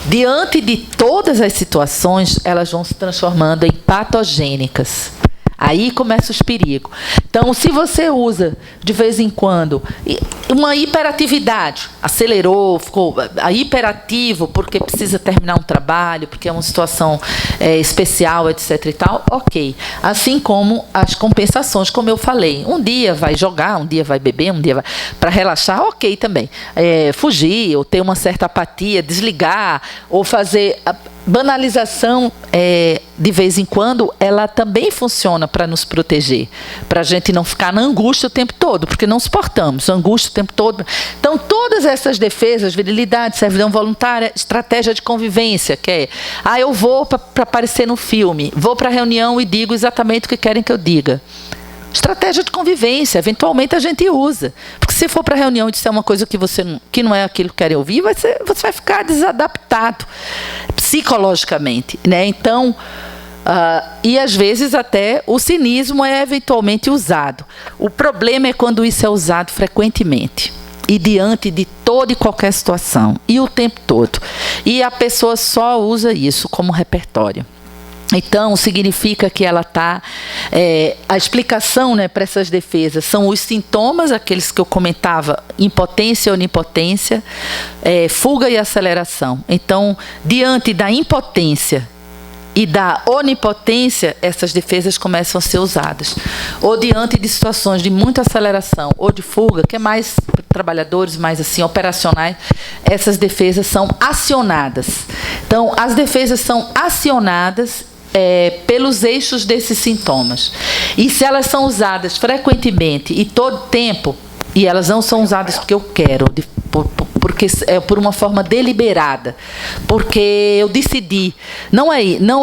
diante de todas as situações, elas vão se transformando em patogênicas. Aí começa os perigos. Então, se você usa, de vez em quando, uma hiperatividade, acelerou, ficou hiperativo porque precisa terminar um trabalho, porque é uma situação especial, etc. e tal, ok. Assim como as compensações, como eu falei. Um dia vai jogar, um dia vai beber, um dia vai para relaxar, ok também. Fugir, ou ter uma certa apatia, desligar, ou fazer... Banalização, de vez em quando, ela também funciona para nos proteger, para a gente não ficar na angústia o tempo todo, porque não suportamos angústia o tempo todo. Então, todas essas defesas, virilidade, servidão voluntária, estratégia de convivência, que é, eu vou para aparecer no filme, vou para a reunião e digo exatamente o que querem que eu diga. Estratégia de convivência, eventualmente a gente usa. Porque se for para a reunião e disser uma coisa que não é aquilo que querem ouvir, você vai ficar desadaptado psicologicamente, né? Então, e às vezes até o cinismo é eventualmente usado. O problema é quando isso é usado frequentemente e diante de toda e qualquer situação, e o tempo todo. E a pessoa só usa isso como repertório. Então, significa que ela está... a explicação, né, para essas defesas são os sintomas, aqueles que eu comentava, impotência e onipotência, fuga e aceleração. Então, diante da impotência e da onipotência, essas defesas começam a ser usadas. Ou diante de situações de muita aceleração ou de fuga, que é mais trabalhadores, mais assim, operacionais, essas defesas são acionadas. Então, as defesas são acionadas pelos eixos desses sintomas. E se elas são usadas frequentemente e todo tempo, e elas não são usadas porque eu quero, porque é por uma forma deliberada, porque eu decidi, não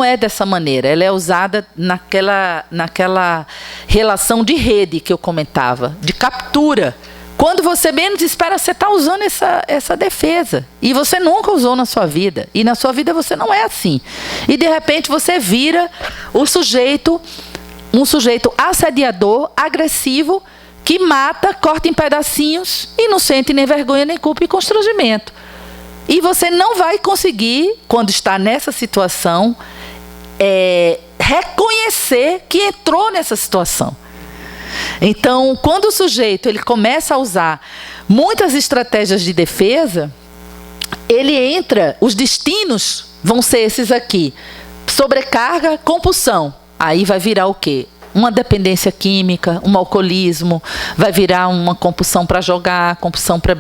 é dessa maneira, ela é usada naquela relação de rede que eu comentava, de captura. Quando você menos espera, você está usando essa defesa. E você nunca usou na sua vida. E na sua vida você não é assim. E, de repente, você vira um sujeito assediador, agressivo, que mata, corta em pedacinhos e não sente nem vergonha, nem culpa e constrangimento. E você não vai conseguir, quando está nessa situação, reconhecer que entrou nessa situação. Então, quando o sujeito ele começa a usar muitas estratégias de defesa, ele entra, os destinos vão ser esses aqui: sobrecarga, compulsão. Aí vai virar o quê? uma dependência química, um alcoolismo, vai virar uma compulsão para jogar, compulsão para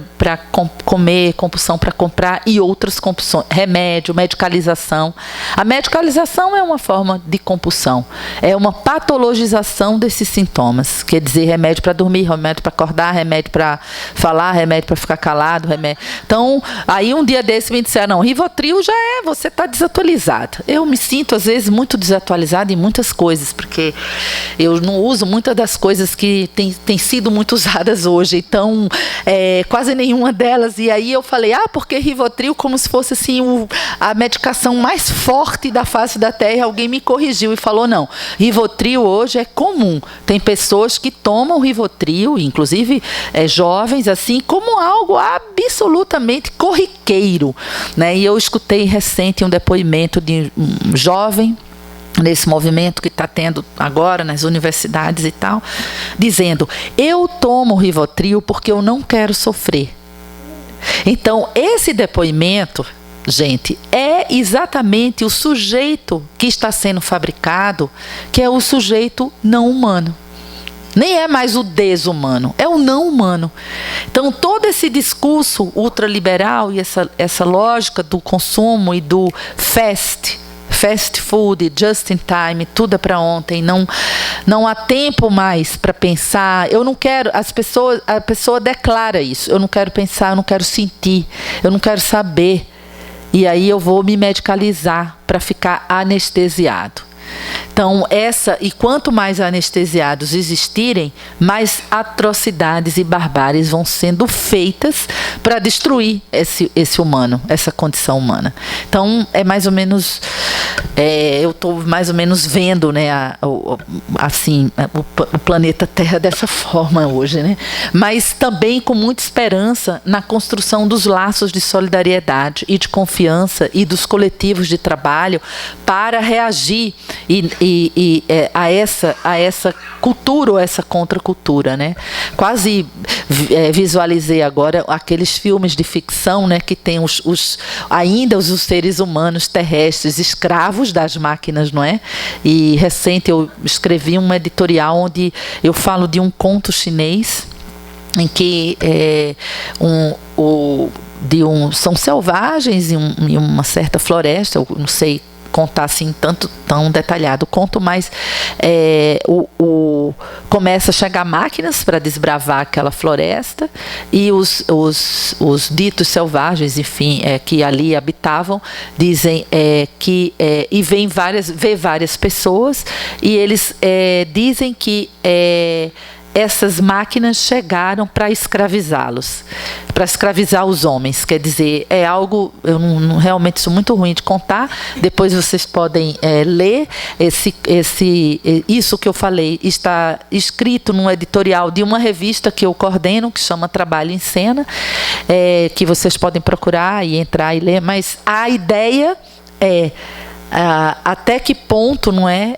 comer, compulsão para comprar e outras compulsões, remédio, medicalização. A medicalização é uma forma de compulsão, é uma patologização desses sintomas, quer dizer, remédio para dormir, remédio para acordar, remédio para falar, remédio para ficar calado, remédio. Então, aí um dia desse me disseram, não, Rivotril já você está desatualizado. Eu me sinto, às vezes, muito desatualizada em muitas coisas, porque eu não uso muitas das coisas que têm sido muito usadas hoje, então, quase nenhuma delas. E aí eu falei, porque Rivotril como se fosse assim, a medicação mais forte da face da Terra. E alguém me corrigiu e falou, não, Rivotril hoje é comum. Tem pessoas que tomam Rivotril, inclusive jovens, assim, como algo absolutamente corriqueiro, né? E eu escutei recente um depoimento de um jovem, nesse movimento que está tendo agora nas universidades e tal, dizendo, eu tomo Rivotril porque eu não quero sofrer. Então, esse depoimento, gente, é exatamente o sujeito que está sendo fabricado, que é o sujeito não humano. Nem é mais o desumano, é o não humano. Então, todo esse discurso ultraliberal e essa lógica do consumo e do fast food, just in time, tudo é para ontem, não há tempo mais para pensar. Eu não quero, a pessoa declara isso, eu não quero pensar, eu não quero sentir, eu não quero saber. E aí eu vou me medicalizar para ficar anestesiado. Então, e quanto mais anestesiados existirem, mais atrocidades e barbáries vão sendo feitas para destruir esse humano, essa condição humana. Então, é mais ou menos, eu estou mais ou menos vendo, né, o planeta Terra dessa forma hoje, né? Mas também com muita esperança na construção dos laços de solidariedade e de confiança e dos coletivos de trabalho para reagir a essa cultura ou essa contracultura, né? Quase visualizei agora aqueles filmes de ficção, né, que tem ainda os seres humanos terrestres escravos das máquinas, não é? E recente eu escrevi um editorial onde eu falo de um conto chinês em que são selvagens em uma certa floresta, eu não sei contar assim tão detalhado conto, mas começa a chegar máquinas para desbravar aquela floresta e os ditos selvagens, enfim, que ali habitavam, dizem que e vê várias pessoas e eles dizem que essas máquinas chegaram para escravizá-los, para escravizar os homens. Quer dizer, é algo, eu realmente sou muito ruim de contar, depois vocês podem ler, isso que eu falei está escrito num editorial de uma revista que eu coordeno, que chama Trabalho em Cena, que vocês podem procurar e entrar e ler, mas a ideia é até que ponto, não é,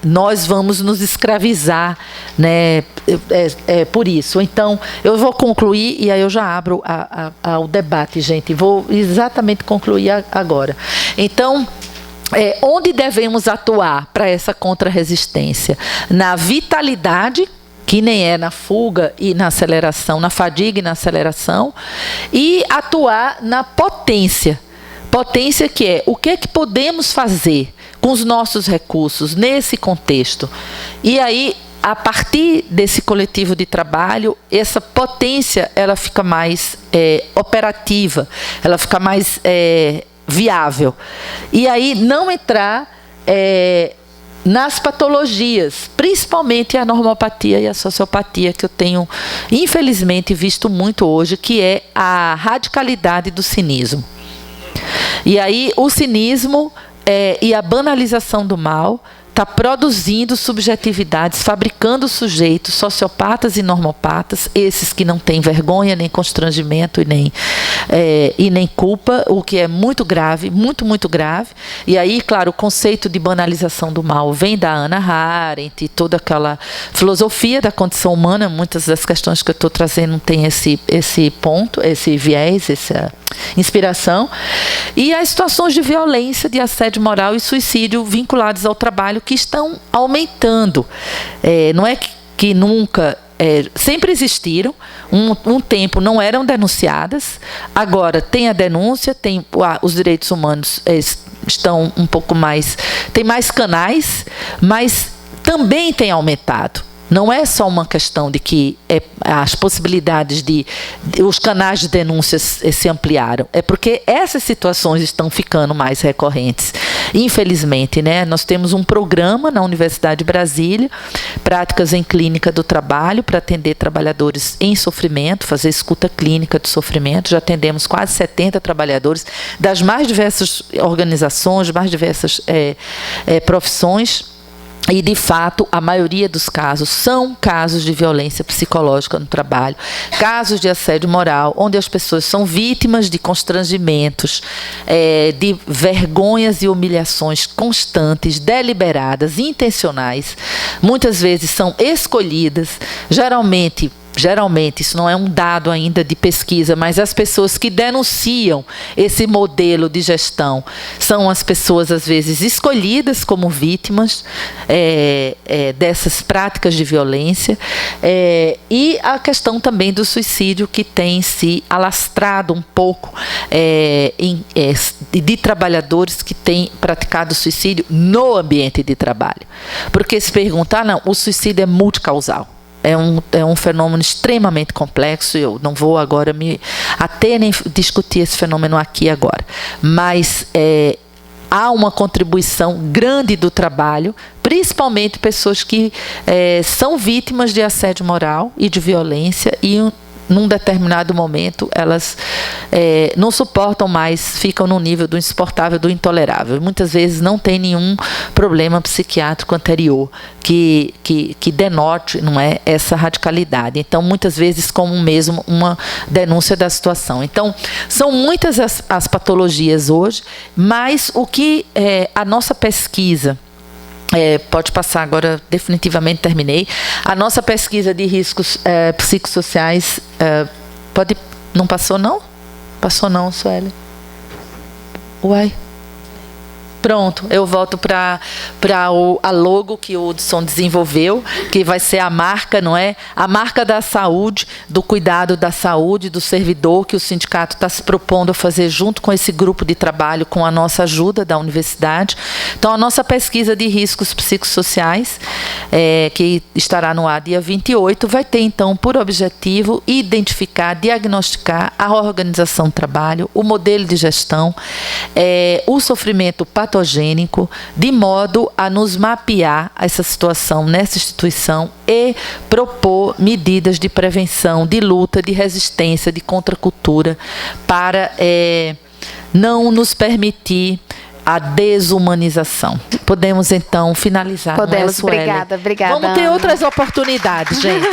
nós vamos nos escravizar, né, por isso. Então, eu vou concluir e aí eu já abro ao debate, gente. Vou exatamente concluir agora. Então, onde devemos atuar para essa contra-resistência? Na vitalidade, que nem é na fuga e na aceleração, na fadiga e na aceleração, e atuar na potência. Potência que é o que podemos fazer com os nossos recursos nesse contexto. E aí, a partir desse coletivo de trabalho, essa potência ela fica mais operativa, ela fica mais viável. E aí não entrar nas patologias, principalmente a normopatia e a sociopatia, que eu tenho, infelizmente, visto muito hoje, que é a radicalidade do cinismo. E aí o cinismo e a banalização do mal está produzindo subjetividades, fabricando sujeitos sociopatas e normopatas, esses que não têm vergonha, nem constrangimento e nem culpa, o que é muito grave, muito, muito grave. E aí, claro, o conceito de banalização do mal vem da Hannah Arendt, e toda aquela filosofia da condição humana. Muitas das questões que eu estou trazendo têm esse ponto, esse viés, inspiração. E as situações de violência, de assédio moral e suicídio vinculados ao trabalho que estão aumentando. Não é que nunca... sempre existiram, um tempo não eram denunciadas, agora tem a denúncia, os direitos humanos estão um pouco mais... Tem mais canais, mas também tem aumentado. Não é só uma questão de que as possibilidades os canais de denúncias se ampliaram. É porque essas situações estão ficando mais recorrentes. Infelizmente, né? Nós temos um programa na Universidade de Brasília, Práticas em Clínica do Trabalho, para atender trabalhadores em sofrimento, fazer escuta clínica de sofrimento. Já atendemos quase 70 trabalhadores das mais diversas organizações, mais diversas profissões. E, de fato, a maioria dos casos são casos de violência psicológica no trabalho, casos de assédio moral, onde as pessoas são vítimas de constrangimentos, de vergonhas e humilhações constantes, deliberadas, intencionais. Muitas vezes são escolhidas, geralmente, isso não é um dado ainda de pesquisa, mas as pessoas que denunciam esse modelo de gestão são as pessoas, às vezes, escolhidas como vítimas dessas práticas de violência. E a questão também do suicídio, que tem se alastrado um pouco de trabalhadores que têm praticado suicídio no ambiente de trabalho. Porque se perguntar, não, o suicídio é multicausal. É um fenômeno extremamente complexo. Eu não vou agora nem discutir esse fenômeno aqui agora. Mas há uma contribuição grande do trabalho, principalmente pessoas que são vítimas de assédio moral e de violência e num determinado momento elas não suportam mais, ficam no nível do insuportável, do intolerável. Muitas vezes não tem nenhum problema psiquiátrico anterior que denote, não é, essa radicalidade. Então, muitas vezes como mesmo uma denúncia da situação. Então, são muitas as patologias hoje, mas o que a nossa pesquisa... pode passar agora, definitivamente terminei. A nossa pesquisa de riscos psicossociais não passou, não? Passou não, Sueli? Uai. Pronto, eu volto para a logo que o Hudson desenvolveu, que vai ser a marca, não é? A marca da saúde, do cuidado da saúde, do servidor, que o sindicato está se propondo a fazer junto com esse grupo de trabalho, com a nossa ajuda da universidade. Então, a nossa pesquisa de riscos psicossociais, que estará no ar dia 28, vai ter, então, por objetivo identificar, diagnosticar a organização do trabalho, o modelo de gestão, o sofrimento patogênico, de modo a nos mapear essa situação nessa instituição e propor medidas de prevenção, de luta, de resistência, de contracultura, para não nos permitir a desumanização. Podemos, então, finalizar. Podemos, não é, Sueli? Obrigada. Vamos ter outras oportunidades, gente.